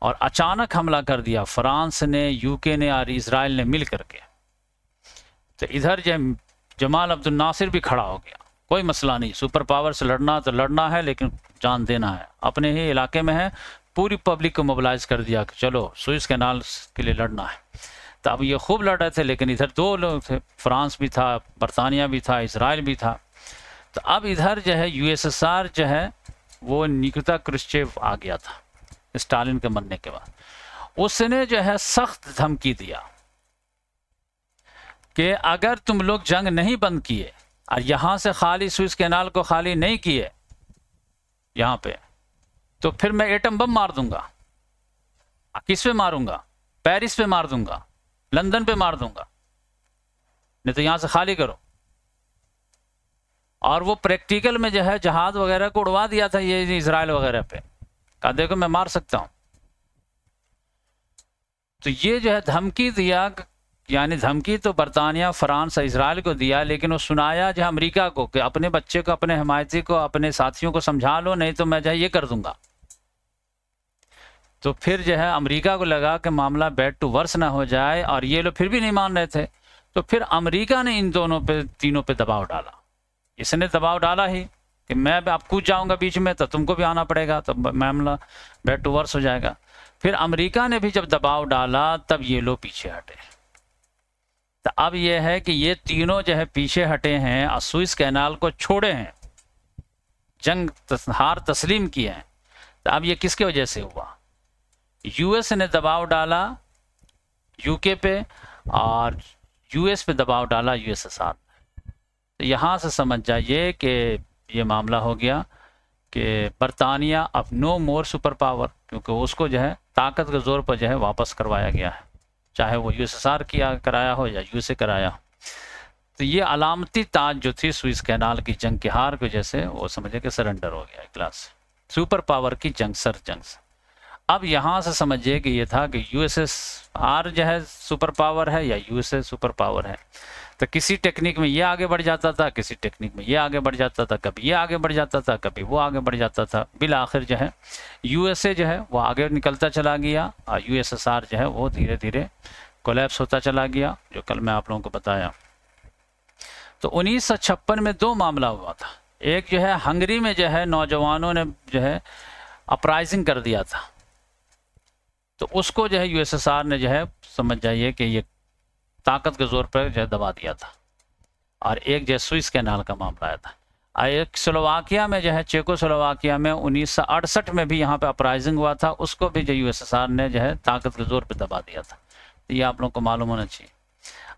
और अचानक हमला कर दिया फ्रांस ने, यूके ने और इजराइल ने मिल करके। तो इधर जो जमाल अब्दुल नासिर भी खड़ा हो गया, कोई मसला नहीं, सुपर पावर से लड़ना तो लड़ना है, लेकिन जान देना है, अपने ही इलाके में है, पूरी पब्लिक को मोबिलाइज कर दिया कि चलो सुइज कैनाल के लिए लड़ना है। तो अब ये खूब लड़ रहे थे, लेकिन इधर दो लोग थे, फ्रांस भी था, बरतानिया भी था, इजराइल भी था। तो अब इधर जो है यूएसएसआर जो है वो निकिता क्रुश्चेव आ गया था स्टालिन के मरने के बाद। उसने जो है सख्त धमकी दिया कि अगर तुम लोग जंग नहीं बंद किए और यहां से खाली सुइज कैनाल को खाली नहीं किए यहां पे, तो फिर मैं एटम बम मार दूंगा। किस पे मारूंगा? पेरिस पे मार दूंगा, लंदन पे मार दूंगा, नहीं तो यहां से खाली करो। और वो प्रैक्टिकल में जो है जहाज वगैरह को उड़वा दिया था ये इजराइल वगैरह पे, कहा देखो मैं मार सकता हूं। तो ये जो है धमकी दिया, यानी धमकी तो बरतानिया, फ्रांस, इजराइल को दिया, लेकिन वो सुनाया जो अमेरिका को कि अपने बच्चे को, अपने हिमायती को, अपने साथियों को समझा लो, नहीं तो मैं जो है ये कर दूंगा। तो फिर जो है अमेरिका को लगा कि मामला बैड टू वर्स ना हो जाए, और ये लोग फिर भी नहीं मान रहे थे। तो फिर अमेरिका ने इन दोनों पे, तीनों पे दबाव डाला। इसने दबाव डाला ही कि मैं अब कूद जाऊंगा बीच में, तो तुमको भी आना पड़ेगा, तो मामला बैड टू वर्स हो जाएगा। फिर अमेरिका ने भी जब दबाव डाला तब ये लोग पीछे हटे। तो अब यह है कि ये तीनों जो है पीछे हटे हैं और सुइज कैनाल को छोड़े हैं, जंग हार तस्लीम किए हैं। तो अब ये किसके वजह से हुआ? यूएस ने दबाव डाला यूके पे, और यूएस पे दबाव डाला यूएसएसआर ने। तो यहाँ से समझ जाइए कि ये मामला हो गया कि बरतानिया अब नो मोर सुपर पावर, क्योंकि उसको जो है ताकत के जोर पर जो है वापस करवाया गया है, चाहे वो यूएसएसआर किया कराया हो या यूएसए कराया हो। तो ये अलामती ताज जो थी सुइज कैनाल की जंग की हार की वजह से, वो समझे कि सरेंडर हो गया क्लास, सुपर पावर की जंग, सर जंग से। अब यहाँ से समझिए कि ये था कि यूएसएसआर जो है सुपर पावर है या यूएसए सुपर पावर है। तो किसी टेक्निक में ये आगे बढ़ जाता था, किसी टेक्निक में ये आगे बढ़ जाता था, कभी ये आगे बढ़ जाता था, कभी वो आगे बढ़ जाता था। बिल आखिर जो है यूएसए जो है वो आगे निकलता चला गया, और यूएसएसआर जो है वो धीरे धीरे कोलैप्स होता चला गया, जो कल मैं आप लोगों को बताया। तो 1956 में दो मामला हुआ था। एक जो है हंगरी में जो है नौजवानों ने जो है अपराइजिंग कर दिया था, तो उसको जो है यूएसएसआर ने जो है समझ जाइए कि ये ताकत के जोर पर जो है दबा दिया था। और एक जो है सुइज कैनाल का मामला आया था। और एक स्लोवाकिया में जो है, चेकोस्लोवाकिया में 1968 में भी यहाँ पे अपराइजिंग हुआ था, उसको भी जो यूएसएसआर ने जो है ताकत के जोर पर दबा दिया था। तो ये आप लोगों को मालूम होना चाहिए।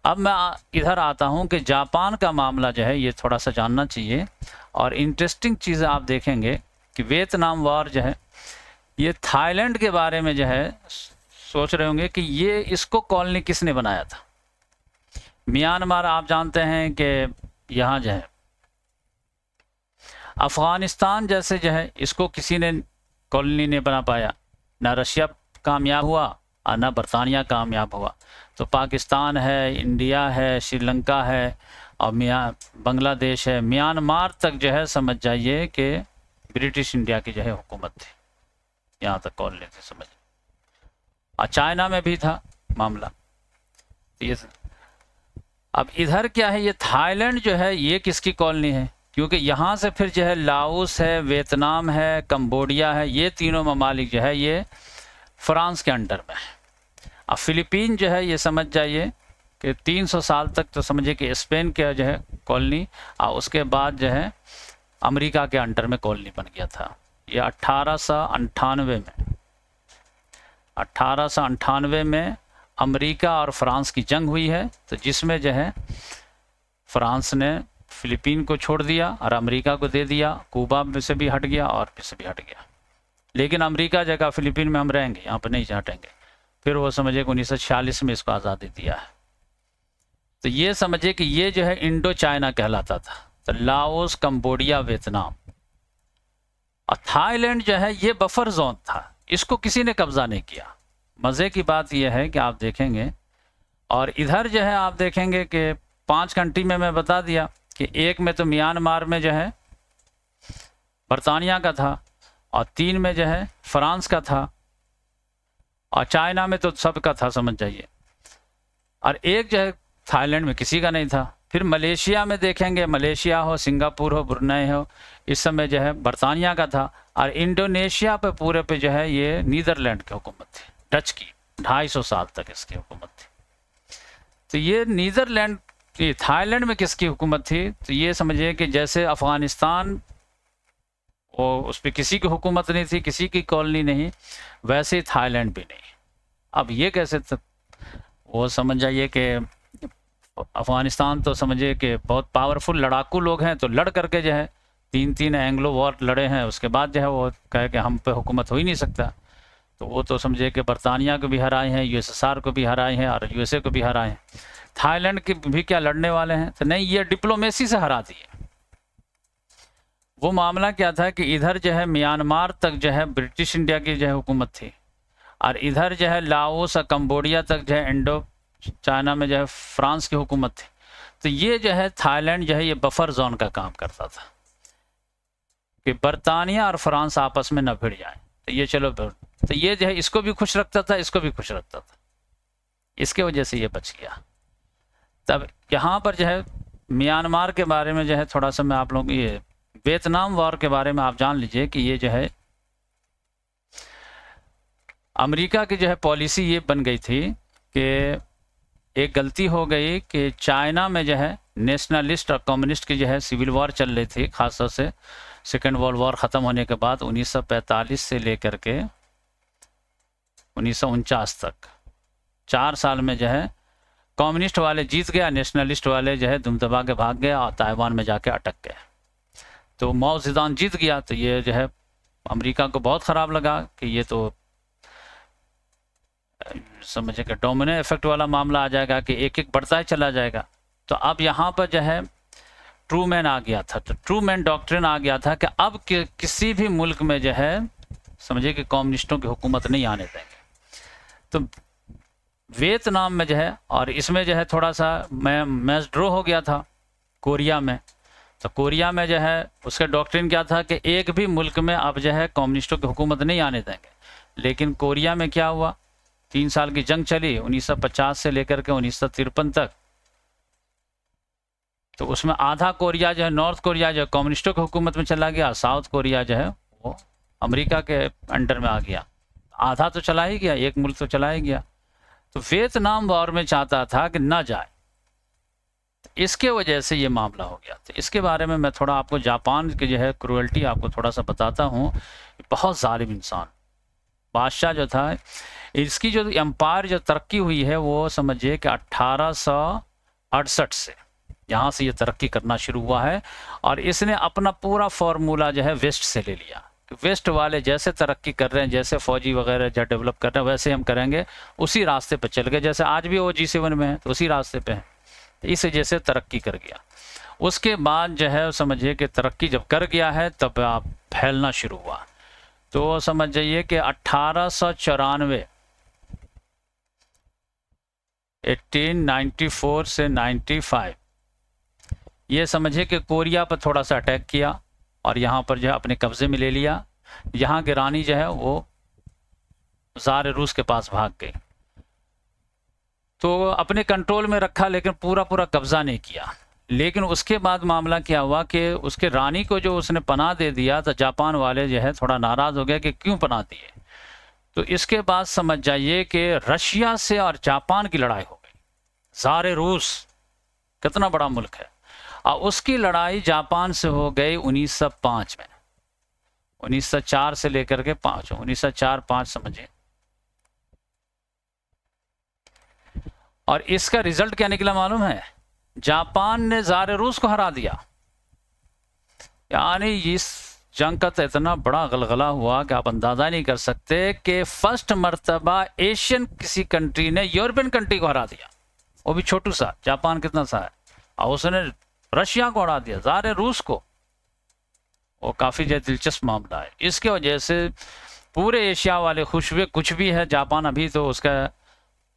अब मैं इधर आता हूँ कि जापान का मामला जो है ये थोड़ा सा जानना चाहिए। और इंटरेस्टिंग चीज़ आप देखेंगे कि वियतनाम वॉर जो है, ये थाईलैंड के बारे में जो है सोच रहे होंगे कि ये इसको कॉलोनी किसने बनाया था। म्यांमार आप जानते हैं कि यहाँ जो है अफगानिस्तान जैसे जो है इसको किसी ने कॉलोनी नहीं बना पाया, ना रशिया कामयाब हुआ और ना बरतानिया कामयाब हुआ। तो पाकिस्तान है, इंडिया है, श्रीलंका है और बांग्लादेश है, म्यांमार तक जो है समझ जाइए कि ब्रिटिश इंडिया की जो है हुकूमत थी, यहाँ तक कॉलोनी थी समझ। और चाइना में भी था मामला। ये अब इधर क्या है, ये थाईलैंड जो है ये किसकी कॉलोनी है? क्योंकि यहाँ से फिर जो है लाओस है, वियतनाम है, कंबोडिया है, ये तीनों ममालिक जो है ये फ्रांस के अंडर में है। अब फिलीपीन जो है ये समझ जाइए कि 300 साल तक तो समझिए कि स्पेन के जो है कॉलोनी, और उसके बाद जो है अमेरिका के अंडर में कॉलोनी बन गया था। ये 1898 में अमेरिका और फ्रांस की जंग हुई है, तो जिसमें जो है फ्रांस ने फिलीपीन को छोड़ दिया और अमेरिका को दे दिया, क्यूबा में से भी हट गया और से भी हट गया, लेकिन अमेरिका जगह फिलीपीन में हम रहेंगे, यहाँ पर नहीं हटेंगे। फिर वो समझे कि 1946 में इसको आज़ादी दिया है। तो ये समझे कि ये जो है इंडो चाइना कहलाता था। तो लाओस, कंबोडिया, वियतनाम और थाईलैंड जो है ये बफर जोन था, इसको किसी ने कब्जा नहीं किया। मज़े की बात यह है कि आप देखेंगे, और इधर जो है आप देखेंगे कि 5 कंट्री में मैं बता दिया कि एक में तो म्यांमार में जो है बरतानिया का था, और 3 में जो है फ्रांस का था, और चाइना में तो सबका था, समझ जाइए। और एक जो है थाईलैंड में किसी का नहीं था। फिर मलेशिया में देखेंगे, मलेशिया हो, सिंगापुर हो, ब्रुनई हो, इस समय जो है बरतानिया का था। और इंडोनेशिया पे पूरे पे जो है ये नीदरलैंड की हुकूमत थी, डच की, 250 साल तक इसकी हुकूमत थी। तो ये नीदरलैंड, ये थाईलैंड में किसकी हुकूमत थी? तो ये समझिए कि जैसे अफ़गानिस्तान वो उस पर किसी की हुकूमत नहीं थी, किसी की कॉलोनी नहीं, वैसे थाईलैंड भी नहीं। अब ये कैसे वो समझ जाइए कि अफ़गानिस्तान तो समझिए कि बहुत पावरफुल लड़ाकू लोग हैं, तो लड़ करके जो है 3 एंग्लो वॉर लड़े हैं, उसके बाद जो है वो कहे कि हम पे हुकूमत हो ही नहीं सकता। तो वो तो समझिए कि बरतानिया को भी हराए हैं, यूएसएसआर को भी हराए हैं, और यूएसए को भी हराए हैं। थाईलैंड के भी क्या लड़ने वाले हैं? तो नहीं, ये डिप्लोमेसी से हरा दिए। वो मामला क्या था कि इधर जो है म्यांमार तक जो है ब्रिटिश इंडिया की जो है हुकूमत थी, और इधर जो है लाओस और कंबोडिया तक जो है इंडो चाइना में जो है फ्रांस की हुकूमत थी। तो ये जो है थाईलैंड जो है ये बफर जोन का काम करता था कि बरतानिया और फ्रांस आपस में न भिड़ जाए। तो ये चलो, तो ये जो है इसको भी खुश रखता था, इसको भी खुश रखता था, इसके वजह से ये बच गया। तब यहाँ पर जो है म्यांमार के बारे में जो है थोड़ा सा मैं आप लोगों को, ये वियतनाम वॉर के बारे में आप जान लीजिए कि ये जो है अमेरिका की जो है पॉलिसी ये बन गई थी कि एक गलती हो गई कि चाइना में जो है नेशनलिस्ट और कम्युनिस्ट की जो है सिविल वॉर चल रही थी, खासतौर से सेकेंड वर्ल्ड वॉर ख़त्म होने के बाद 1945 से लेकर के 1949 तक 4 साल में जो है कम्युनिस्ट वाले जीत गया, नेशनलिस्ट वाले जो है दुम दबा के भाग गए और ताइवान में जाके अटक गए। तो माओ ज़ेडुंग जीत गया। तो ये जो है अमेरिका को बहुत ख़राब लगा कि ये तो समझे कि डोमिनो इफेक्ट वाला मामला आ जाएगा कि एक एक बढ़ता ही चला जाएगा। तो अब यहाँ पर जो है ट्रूमैन आ गया था। तो ट्रूमैन डॉक्ट्रिन आ गया था कि अब किसी भी मुल्क में जो है समझिए कि कम्युनिस्टों की हुकूमत नहीं आने देंगे। तो वियतनाम में जो है, और इसमें जो है थोड़ा सा मैच ड्रॉ हो गया था कोरिया में। तो कोरिया में जो है उसका डॉक्ट्रिन क्या था कि एक भी मुल्क में अब जो है कम्युनिस्टों की हुकूमत नहीं आने देंगे। लेकिन कोरिया में क्या हुआ, 3 साल की जंग चली 1950 से लेकर के 1953 तक। तो उसमें आधा कोरिया जो है, नॉर्थ कोरिया जो है कम्युनिस्टों की हुकूमत में चला गया, साउथ कोरिया जो है वो अमेरिका के अंडर में आ गया। आधा तो चला ही गया, एक मुल्क तो चला ही गया। तो वियतनाम वॉर में चाहता था कि ना जाए, इसके वजह से ये मामला हो गया। तो इसके बारे में मैं थोड़ा आपको जापान की जो है क्रूअल्टी आपको थोड़ा सा बताता हूँ। बहुत जालिम इंसान बादशाह जो था, इसकी जो एम्पायर जो तरक्की हुई है वो समझिए कि 1868 से यहाँ से ये तरक्की करना शुरू हुआ है। और इसने अपना पूरा फार्मूला जो है वेस्ट से ले लिया। वेस्ट वाले जैसे तरक्की कर रहे हैं, जैसे फौजी वगैरह जो डेवलप कर रहे हैं, वैसे हम करेंगे, उसी रास्ते पे चल गए। जैसे आज भी वो G7 में है तो उसी रास्ते पे है। तो इस वजह से तरक्की कर गया। उसके बाद जो है समझिए कि तरक्की जब कर गया है तब आप फैलना शुरू हुआ। तो समझ जाइए कि 1894 1894 से 95 ये समझिए कि कोरिया पर थोड़ा सा अटैक किया और यहाँ पर जो है अपने कब्जे में ले लिया। यहाँ की रानी जो है वो ज़ार रूस के पास भाग गई। तो अपने कंट्रोल में रखा लेकिन पूरा कब्जा नहीं किया। लेकिन उसके बाद मामला क्या हुआ कि उसके रानी को जो उसने पनाह दे दिया तो जापान वाले जो है थोड़ा नाराज़ हो गए कि क्यों पनाह दिए। तो इसके बाद समझ जाइए कि रशिया से और जापान की लड़ाई हो गई। ज़ार रूस कितना बड़ा मुल्क है, और उसकी लड़ाई जापान से हो गई 1905 में। 1904 से लेकर के 5 1904-5 समझिए। और इसका रिजल्ट क्या निकला मालूम है? जापान ने ज़ार रूस को हरा दिया। यानी इस जंग का तो इतना बड़ा गलगला हुआ कि आप अंदाज़ा नहीं कर सकते कि फर्स्ट मर्तबा एशियन किसी कंट्री ने यूरोपियन कंट्री को हरा दिया, वो भी छोटू सा। जापान कितना सा है, और उसने रशिया को हरा दिया, ज़ार रूस को। वो काफ़ी जो दिलचस्प मामला है। इसके वजह से पूरे एशिया वाले खुश हुए। कुछ भी है, जापान अभी तो उसका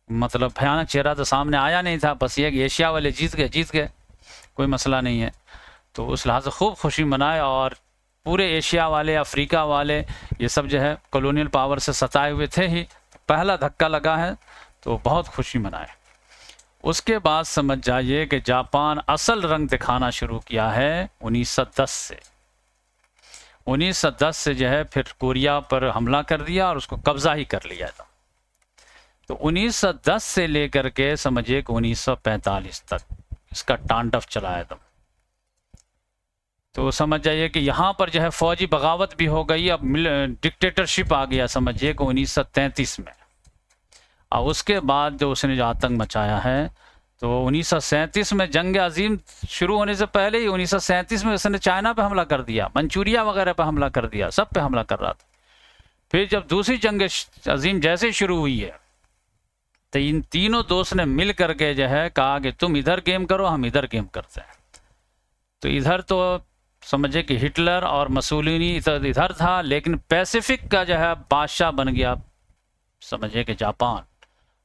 मतलब भयानक चेहरा तो सामने आया नहीं था, बस ये कि एशिया वाले जीत गए, कोई मसला नहीं है। तो उस लिहाज से खूब खुशी मनाए, और पूरे एशिया वाले, अफ्रीका वाले, ये सब जो है कॉलोनियल पावर से सताए हुए थे ही, पहला धक्का लगा है तो बहुत खुशी मनाए। उसके बाद समझ जाइए कि जापान असल रंग दिखाना शुरू किया है 1910 से। 1910 से जो है फिर कोरिया पर हमला कर दिया और उसको कब्जा ही कर लिया था। तो 1910 से लेकर के समझिए कि 1945 तक इसका तांडव चलाया था। तो समझ जाइए कि यहाँ पर जो है फौजी बगावत भी हो गई, अब डिक्टेटरशिप आ गया समझिए कि 1933 में। और उसके बाद जो उसने जो आतंक मचाया है, तो 1937 में जंग अजीम शुरू होने से पहले ही 1937 में उसने चाइना पे हमला कर दिया, मंचूरिया वगैरह पे हमला कर दिया, सब पे हमला कर रहा था। फिर जब दूसरी जंग अजीम जैसे शुरू हुई है, तो इन तीनों दोस्त ने मिल करके जो है कहा कि तुम इधर गेम करो, हम इधर गेम करते हैं। तो इधर तो समझे कि हिटलर और मसूलिनी इधर था, लेकिन पैसिफिक का जो है बादशाह बन गया समझे कि जापान।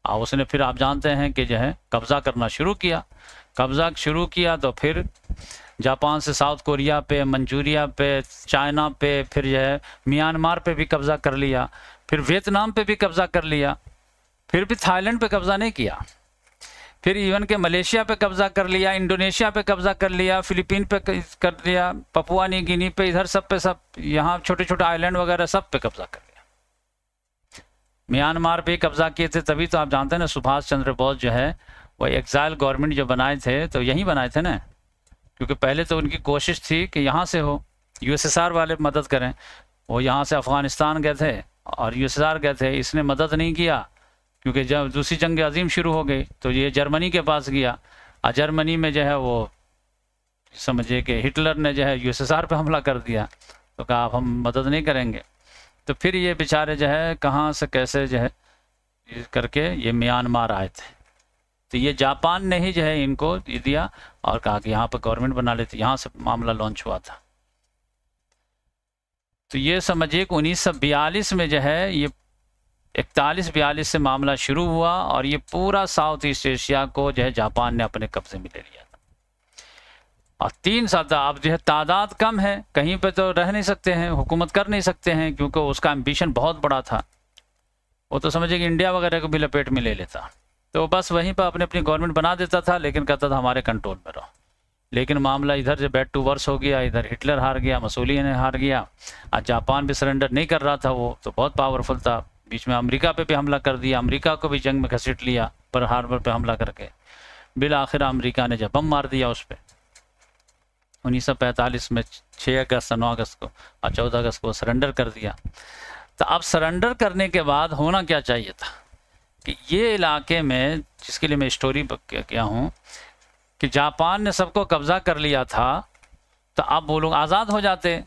और उसने फिर आप जानते हैं कि जो है कब्ज़ा करना शुरू किया। तो फिर जापान से साउथ कोरिया पे, मंचूरिया पे, चाइना पे, फिर जो है म्यांमार पे भी कब्ज़ा कर लिया, फिर वियतनाम पे भी कब्ज़ा कर लिया, फिर भी थाईलैंड पे कब्ज़ा नहीं किया, फिर इवन के मलेशिया पे कब्ज़ा कर लिया, इंडोनेशिया पे कब्ज़ा कर लिया, फिलीपीन पे कर लिया, पपुआ न्यू गिनी पे, इधर सब पे, सब यहाँ छोटे छोटे आइलैंड वगैरह सब पे कब्ज़ा कर लिया। म्यांमार पे कब्ज़ा किए थे, तभी तो आप जानते हैं ना सुभाष चंद्र बोस जो है वो एग्जाइल गवर्नमेंट जो बनाए थे, तो यहीं बनाए थे ना, क्योंकि पहले तो उनकी कोशिश थी कि यहाँ से हो, यूएसएसआर वाले मदद करें। वो यहाँ से अफ़गानिस्तान गए थे और यूएसएसआर गए थे, इसने मदद नहीं किया, क्योंकि जब दूसरी जंग अजीम शुरू हो गई तो ये जर्मनी के पास गया, और जर्मनी में जो है वो समझिए कि हिटलर ने जो है यूएसएसआर पे हमला कर दिया, तो कहा अब हम मदद नहीं करेंगे। तो फिर ये बेचारे जो है कहाँ से कैसे जो है करके ये म्यांमार आए थे। तो ये जापान ने ही जो है इनको दिया और कहा कि यहाँ पर गवर्नमेंट बना लेते, यहाँ से मामला लॉन्च हुआ था। तो ये समझिए कि 1942 में जो है ये 41-42 से मामला शुरू हुआ, और ये पूरा साउथ ईस्ट एशिया को जो है जापान ने अपने कब्जे में ले लिया था। और 3 साल अब जो है तादाद कम है, कहीं पे तो रह नहीं सकते हैं, हुकूमत कर नहीं सकते हैं, क्योंकि उसका एम्बिशन बहुत बड़ा था। वो तो समझिए कि इंडिया वगैरह को भी लपेट में ले लेता, तो बस वहीं पर अपनी अपनी गवर्नमेंट बना देता था, लेकिन कहता था हमारे कंट्रोल में रहो। लेकिन मामला इधर से बैक टू वर्स हो गया, इधर हिटलर हार गया, मसूलिनी ने हार गया, और जापान भी सरेंडर नहीं कर रहा था, वो तो बहुत पावरफुल था। बीच में अमेरिका पे भी हमला कर दिया, अमेरिका को भी जंग में घसीट लिया पर्ल हार्बर पे हमला करके। बिल आखिर अमेरिका ने जब बम मार दिया उस पर 1945 में 6 अगस्त 9 अगस्त को, और 14 अगस्त को सरेंडर कर दिया। तो अब सरेंडर करने के बाद होना क्या चाहिए था कि ये इलाके में, जिसके लिए मैं स्टोरी किया हूँ, कि जापान ने सबको कब्जा कर लिया था, तो अब वो लोग आज़ाद हो जाते।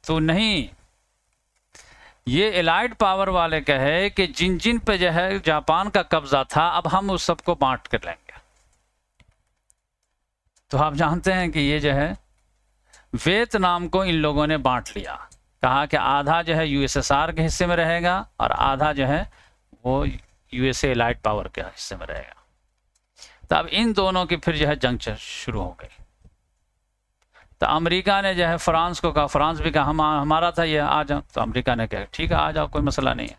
तो नहीं, ये एलाइड पावर वाले कहे कि जिन जिन पे जो है जापान का कब्जा था, अब हम उस सबको बांट कर लेंगे। तो आप जानते हैं कि ये जो है वियतनाम को इन लोगों ने बांट लिया, कहा कि आधा जो है यूएसएसआर के हिस्से में रहेगा और आधा जो है वो यूएसए एलाइड पावर के हिस्से में रहेगा। तो अब इन दोनों की फिर जो है जंग शुरू हो गई। तो अमेरिका ने जो है फ्रांस को कहा, फ्रांस भी कहा हमारा था ये, आ जाओ। तो अमेरिका ने कहा ठीक है आ जाओ, कोई मसला नहीं है।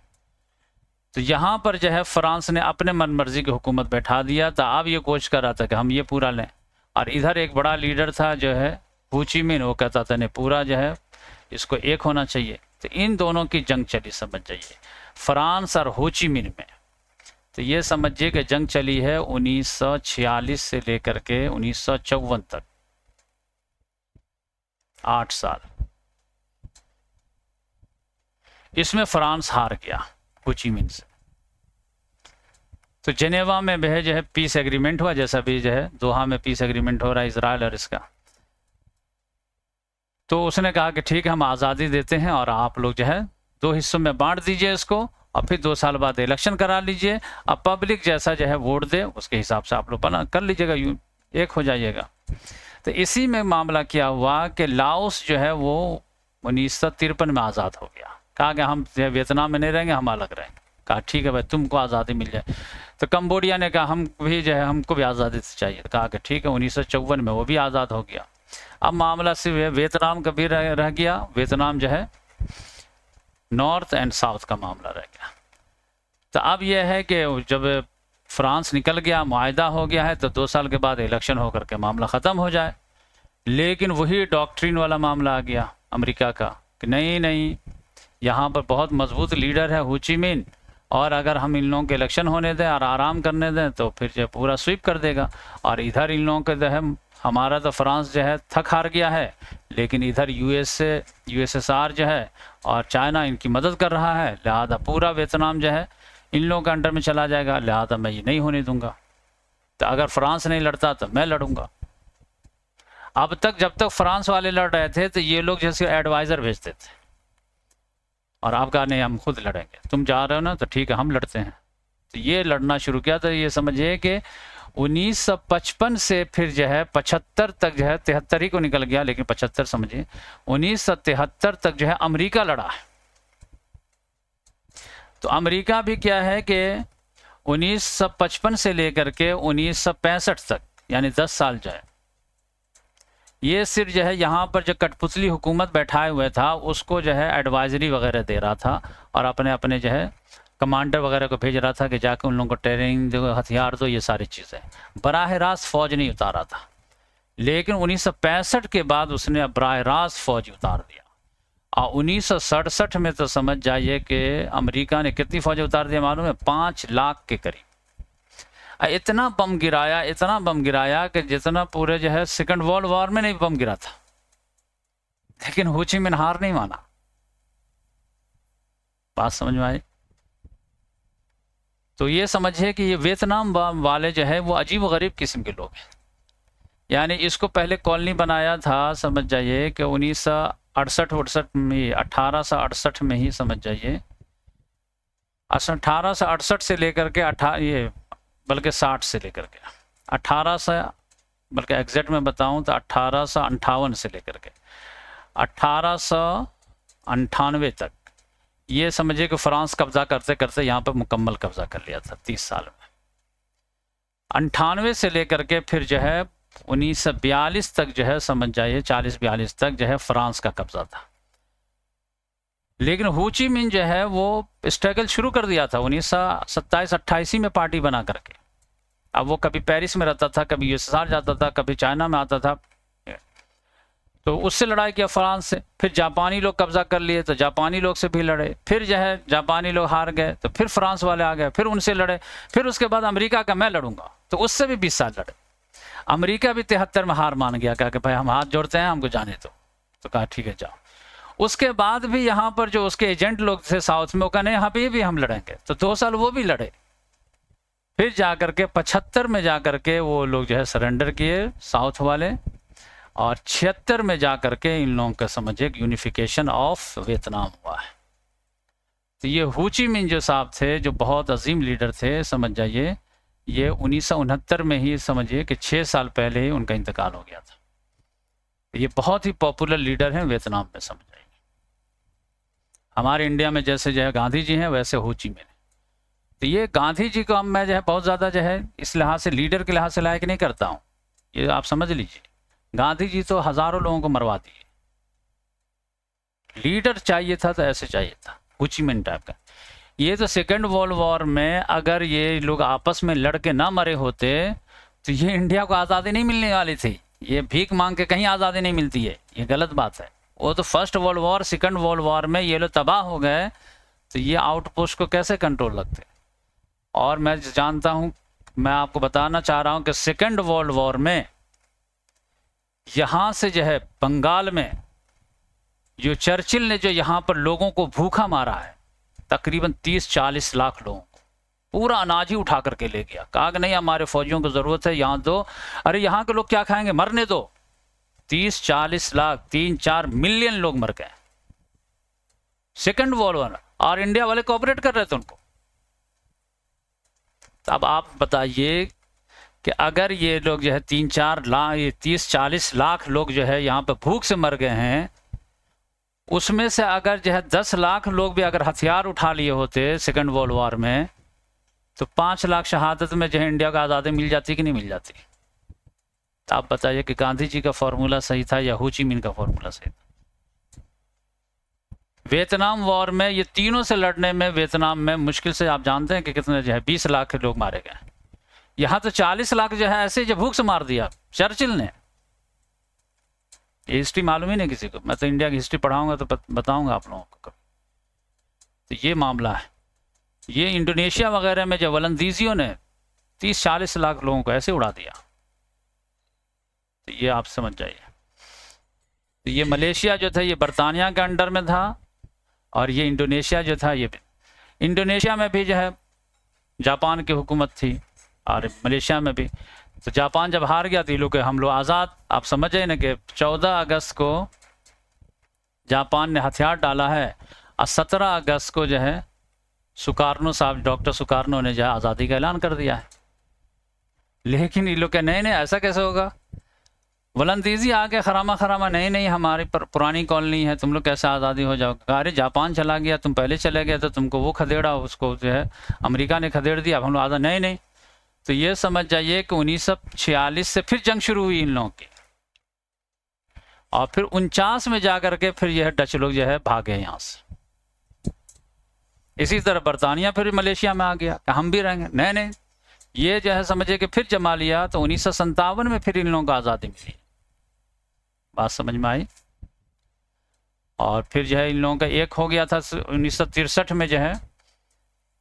तो यहाँ पर जो है फ्रांस ने अपने मन मर्जी की हुकूमत बैठा दिया। तो अब ये कोशिश कर रहा था कि हम ये पूरा लें, और इधर एक बड़ा लीडर था जो है हो ची मिन्ह, वो कहता था नहीं पूरा जो है इसको एक होना चाहिए। तो इन दोनों की जंग चली, समझ जाइए, फ्रांस और हो ची मिन्ह में। तो ये समझिए कि जंग चली है 1946 से लेकर के 1954 तक, 8 साल। इसमें फ्रांस हार गया हो ची मिन्ह से। तो जेनेवा में भी जो है पीस एग्रीमेंट हुआ, जैसा भी जो है दोहा में पीस एग्रीमेंट हो रहा है इजराइल और इसका। तो उसने कहा कि ठीक है हम आज़ादी देते हैं और आप लोग जो है 2 हिस्सों में बांट दीजिए इसको, और फिर 2 साल बाद इलेक्शन करा लीजिए, अब पब्लिक जैसा जो है वोट दे उसके हिसाब से आप लोग बना कर लीजिएगा, एक हो जाइएगा। तो इसी में मामला क्या हुआ कि लाओस जो है वो 1953 में आज़ाद हो गया। कहा कि हम वियतनाम में नहीं रहेंगे, हम अलग रहेंगे। कहा ठीक है भाई तुमको आज़ादी मिल जाए। तो कंबोडिया ने कहा हम भी जो है हमको भी आज़ादी चाहिए। कहा कि ठीक है 1954 में वो भी आज़ाद हो गया। अब मामला सिर्फ वियतनाम का भी रह गया। वियतनाम जो है नॉर्थ एंड साउथ का मामला रह गया। तो अब यह है कि जब फ्रांस निकल गया, मुआहदा हो गया है, तो 2 साल के बाद इलेक्शन होकर के मामला ख़त्म हो जाए। लेकिन वही डॉक्ट्रिन वाला मामला आ गया अमेरिका का कि नहीं यहाँ पर बहुत मजबूत लीडर है हो ची मिन, और अगर हम इन लोगों के इलेक्शन होने दें और आराम करने दें तो फिर जो पूरा स्वीप कर देगा। और इधर इन लोगों के जो है हमारा तो फ्रांस जो है थक हार गया है, लेकिन इधर यूएसएसआर जो है और चाइना इनकी मदद कर रहा है, लिहाजा पूरा वियतनाम जो है इन लोगों के अंडर में चला जाएगा, लिहाजा मैं ये नहीं होने दूंगा। तो अगर फ्रांस नहीं लड़ता तो मैं लड़ूंगा। अब तक जब तक फ्रांस वाले लड़ रहे थे तो ये लोग जैसे एडवाइज़र भेजते थे, और आप कहा नहीं हम खुद लड़ेंगे, तुम जा रहे हो ना तो ठीक है हम लड़ते हैं। तो ये लड़ना शुरू किया। तो ये समझिए कि 1955 से फिर जो है 75 तक जो है 73 ही को निकल गया, लेकिन 75 समझिए 1973 तक जो है अमेरिका लड़ा है। तो अमेरिका भी क्या है कि 1955 से लेकर के 1965 तक यानी 10 साल जो है ये सिर्फ जो है यहाँ पर जो कठपुतली हुकूमत बैठाए हुए था उसको जो है एडवाइजरी वगैरह दे रहा था, और अपने अपने जो है कमांडर वगैरह को भेज रहा था कि जाकर उन लोगों को ट्रेनिंग दो, हथियार दो, ये सारी चीज़ें। बराह रास्त फ़ौज नहीं उतारा था। लेकिन 1965 के बाद उसने बराह रास्त फ़ौज उतार दिया। और 1967 में तो समझ जाइए कि अमेरिका ने कितनी फ़ौज उतार दिया मालूम है? 5 लाख के करीब। इतना बम गिराया कि जितना पूरे जो है सेकंड वर्ल्ड वॉर में नहीं बम गिरा था। लेकिन हो ची मिन हार नहीं माना। बात समझ में आई? तो ये समझिए कि ये वियतनाम वाले जो है वो अजीब व गरीब किस्म के लोग हैं। यानी इसको पहले कॉलोनी बनाया था, समझ जाइए कि 1968 में, 1868 में ही समझ जाइए, 1868 से लेकर के बल्कि 60 से लेकर के 1800, बल्कि एग्जैक्ट में बताऊं तो 1858 से लेकर के 1898 तक ये समझिए कि फ्रांस कब्जा करते करते यहाँ पर मुकम्मल कब्जा कर लिया था 30 साल में। 98 से लेकर के फिर जो है 1942 तक जो है समझ जाइए 40-42 तक जो है फ्रांस का कब्जा था। लेकिन हो ची मिन जो है वो स्ट्रगल शुरू कर दिया था 1927-28 में पार्टी बना करके। अब वो कभी पेरिस में रहता था, कभी यूएसएसआर जाता था, कभी चाइना में आता था, तो उससे लड़ाई किया फ्रांस से। फिर जापानी लोग कब्जा कर लिए तो जापानी लोग से भी लड़े, फिर जो है जापानी लोग हार गए तो फिर फ्रांस वाले आ गए, फिर उनसे लड़े, फिर उसके बाद अमेरिका का मैं लड़ूंगा, तो उससे भी 20 साल लड़े। अमेरिका भी 73 में हार मान गया, कहा कि भाई हम हाथ जोड़ते हैं, हमको जाने दो। तो कहा ठीक है जाओ। उसके बाद भी यहाँ पर जो उसके एजेंट लोग थे साउथ में, वो कहा नहीं यहाँ पे भी हम लड़ेंगे, तो 2 साल वो भी लड़े। फिर जाकर के 75 में जाकर के वो लोग जो है सरेंडर किए साउथ वाले, और 76 में जाकर के इन लोगों का समझिए यूनिफिकेशन ऑफ वियतनाम हुआ है। तो ये हो ची मिन जो साहब थे, जो बहुत अजीम लीडर थे, समझ जाइए ये 1969 में ही समझिए कि 6 साल पहले ही उनका इंतकाल हो गया था। ये बहुत ही पॉपुलर लीडर हैं वियतनाम में, समझ जाइए। हमारे इंडिया में जैसे जो है गांधी जी हैं, वैसे हो ची मिन। तो ये गांधी जी को हम मैं जो है बहुत ज़्यादा जो है इस लिहाज से लीडर के लिहाज से लायक नहीं करता हूँ, ये आप समझ लीजिए। गांधी जी तो हज़ारों लोगों को मरवा दिए। लीडर चाहिए था तो ऐसे चाहिए था, हो ची मिन टाइप का। ये तो सेकेंड वर्ल्ड वॉर में अगर ये लोग आपस में लड़ के ना मरे होते तो ये इंडिया को आज़ादी नहीं मिलने वाली थी। ये भीख मांग के कहीं आज़ादी नहीं मिलती है, ये गलत बात है। वो तो first world war, second world war में ये लोग तबाह हो गए, तो ये आउटपोस्ट को कैसे कंट्रोल रखते। और मैं जानता हूँ, मैं आपको बताना चाह रहा हूँ कि सेकेंड वर्ल्ड वॉर में यहाँ से जो है बंगाल में जो चर्चिल ने जो यहाँ पर लोगों को भूखा मारा है, तकरीबन 30-40 लाख लोगों को, पूरा अनाज ही उठा करके ले गया। कहा कि नहीं हमारे फौजियों को ज़रूरत है, यहाँ दो। अरे यहाँ के लोग क्या खाएंगे, मरने दो। 30-40 लाख 3-4 मिलियन लोग मर गए सेकेंड वर्ल्ड वॉर, और इंडिया वाले कोऑपरेट कर रहे थे उनको। तो अब आप बताइए कि अगर ये लोग जो है 3-4 लाख, ये 30-40 लाख लोग जो है यहाँ पे भूख से मर गए हैं, उसमें से अगर जो है 10 लाख लोग भी अगर हथियार उठा लिए होते सेकेंड वर्ल्ड वॉर में, तो 5 लाख शहादत में जो है इंडिया को आज़ादी मिल जाती कि नहीं मिल जाती। तो आप बताइए कि गांधी जी का फॉर्मूला सही था या हो ची मिन का फॉर्मूला सही था। वियतनाम वॉर में ये तीनों से लड़ने में वियतनाम में मुश्किल से आप जानते हैं कि कितने जो है 20 लाख लोग मारे गए। यहाँ तो 40 लाख जो है ऐसे जो भूख से मार दिया चर्चिल ने। ये हिस्ट्री मालूम ही नहीं किसी को। मैं तो इंडिया की हिस्ट्री पढ़ाऊंगा तो बताऊंगा आप लोगों को। तो ये मामला है। ये इंडोनेशिया वगैरह में जो वलंदीजियों ने 30-40 लाख लोगों को ऐसे उड़ा दिया। तो ये आप समझ जाइए। तो ये मलेशिया जो था ये बरतानिया के अंडर में था, और ये इंडोनेशिया जो था ये इंडोनेशिया में भी जो है जापान की हुकूमत थी, और मलेशिया में भी। तो जापान जब हार गया तो ये लोग हम लोग आज़ाद। आप समझे ना कि 14 अगस्त को जापान ने हथियार डाला है, और 17 अगस्त को जो है सुकार्नो साहब, डॉक्टर सुकार्नो ने जो है आज़ादी का ऐलान कर दिया है। लेकिन ये लोग क्या नहीं नहीं ऐसा कैसे होगा, वलंदीजी आके खरामा नहीं हमारी पुरानी कॉलोनी है, तुम लोग कैसे आज़ादी हो जाओगे। अरे जापान चला गया, तुम पहले चले गए तो तुमको वो खदेड़ा, उसको जो है अमेरिका ने खदेड़ दिया, अब हम लोग आज़ाद नहीं। तो ये समझ जाइए कि 1946 से फिर जंग शुरू हुई इन लोगों की, और फिर 49 में जाकर के फिर यह डच लोग जो है भागे यहाँ से। इसी तरह बरतानिया फिर मलेशिया में आ गया कि हम भी रहेंगे, नहीं ये जो है समझिए कि फिर जमा लिया। तो 1957 में फिर इन लोगों को आज़ादी मिली। बात समझ में आई। और फिर जो है इन लोगों का एक हो गया था 1963 में, जो है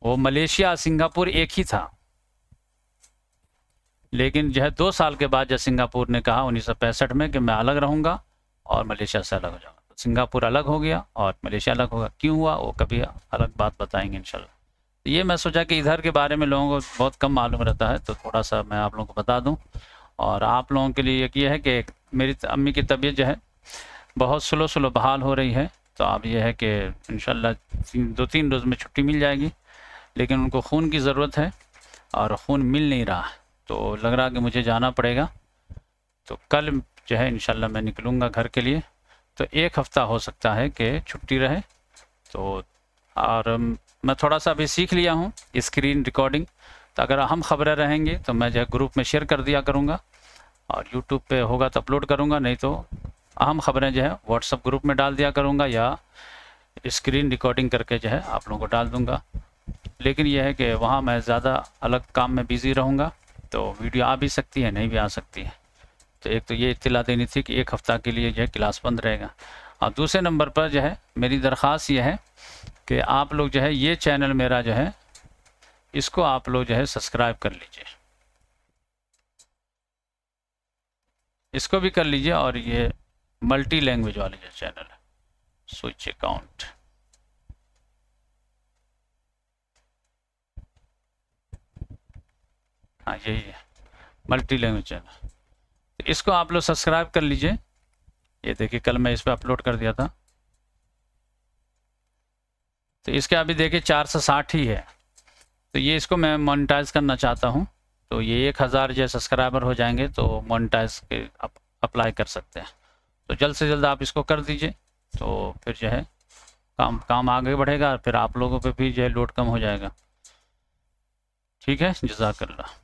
वो मलेशिया सिंगापुर एक ही था। लेकिन जो है 2 साल के बाद जब सिंगापुर ने कहा 1965 में कि मैं अलग रहूँगा और मलेशिया से अलग हो जाऊँगा, तो सिंगापुर अलग हो गया और मलेशिया अलग होगा। क्यों हुआ वो कभी अलग बात बताएंगे इंशाल्लाह। तो ये मैं सोचा कि इधर के बारे में लोगों को बहुत कम मालूम रहता है, तो थोड़ा सा मैं आप लोगों को बता दूँ। और आप लोगों के लिए ये है कि मेरी अम्मी की तबीयत जो है बहुत स्लो बहाल हो रही है। तो अब ये है कि इंशाल्लाह 2-3 रोज़ में छुट्टी मिल जाएगी, लेकिन उनको खून की ज़रूरत है और खून मिल नहीं रहा, तो लग रहा कि मुझे जाना पड़ेगा। तो कल जो है इंशाल्लाह मैं निकलूँगा घर के लिए। तो 1 हफ़्ता हो सकता है कि छुट्टी रहे। तो और मैं थोड़ा सा अभी सीख लिया हूँ स्क्रीन रिकॉर्डिंग, तो अगर अहम ख़बरें रहेंगी तो मैं जो है ग्रुप में शेयर कर दिया करूँगा, और यूट्यूब पे होगा तो अपलोड करूँगा, नहीं तो अहम ख़बरें जो है व्हाट्सएप ग्रुप में डाल दिया करूँगा, या स्क्रीन रिकॉर्डिंग करके जो है आप लोगों को डाल दूँगा। लेकिन यह है कि वहाँ मैं ज़्यादा अलग काम में बिज़ी रहूँगा, तो वीडियो आ भी सकती है, नहीं भी आ सकती है। तो एक तो ये इत्तला देनी थी कि 1 हफ़्ता के लिए जो है क्लास बंद रहेगा। और दूसरे नंबर पर जो है मेरी दरख्वास्त ये है कि आप लोग जो है ये चैनल मेरा जो है इसको आप लोग जो है सब्सक्राइब कर लीजिए, इसको भी कर लीजिए। और ये मल्टी लैंग्वेज वाले जो चैनल है स्विच अकाउंट, हाँ यही है मल्टी लैंग्वेज चैनल, तो इसको आप लोग सब्सक्राइब कर लीजिए। ये देखिए कल मैं इस पर अपलोड कर दिया था, तो इसके अभी देखिए 460 ही है। तो ये इसको मैं मोनेटाइज करना चाहता हूँ, तो ये 1000 जो सब्सक्राइबर हो जाएंगे तो मोनेटाइज के अप्लाई कर सकते हैं। तो जल्द से जल्द आप इसको कर दीजिए, तो फिर जो है काम आगे बढ़ेगा, फिर आप लोगों पे भी जो है लोड कम हो जाएगा। ठीक है, जज़ाकल्लाह।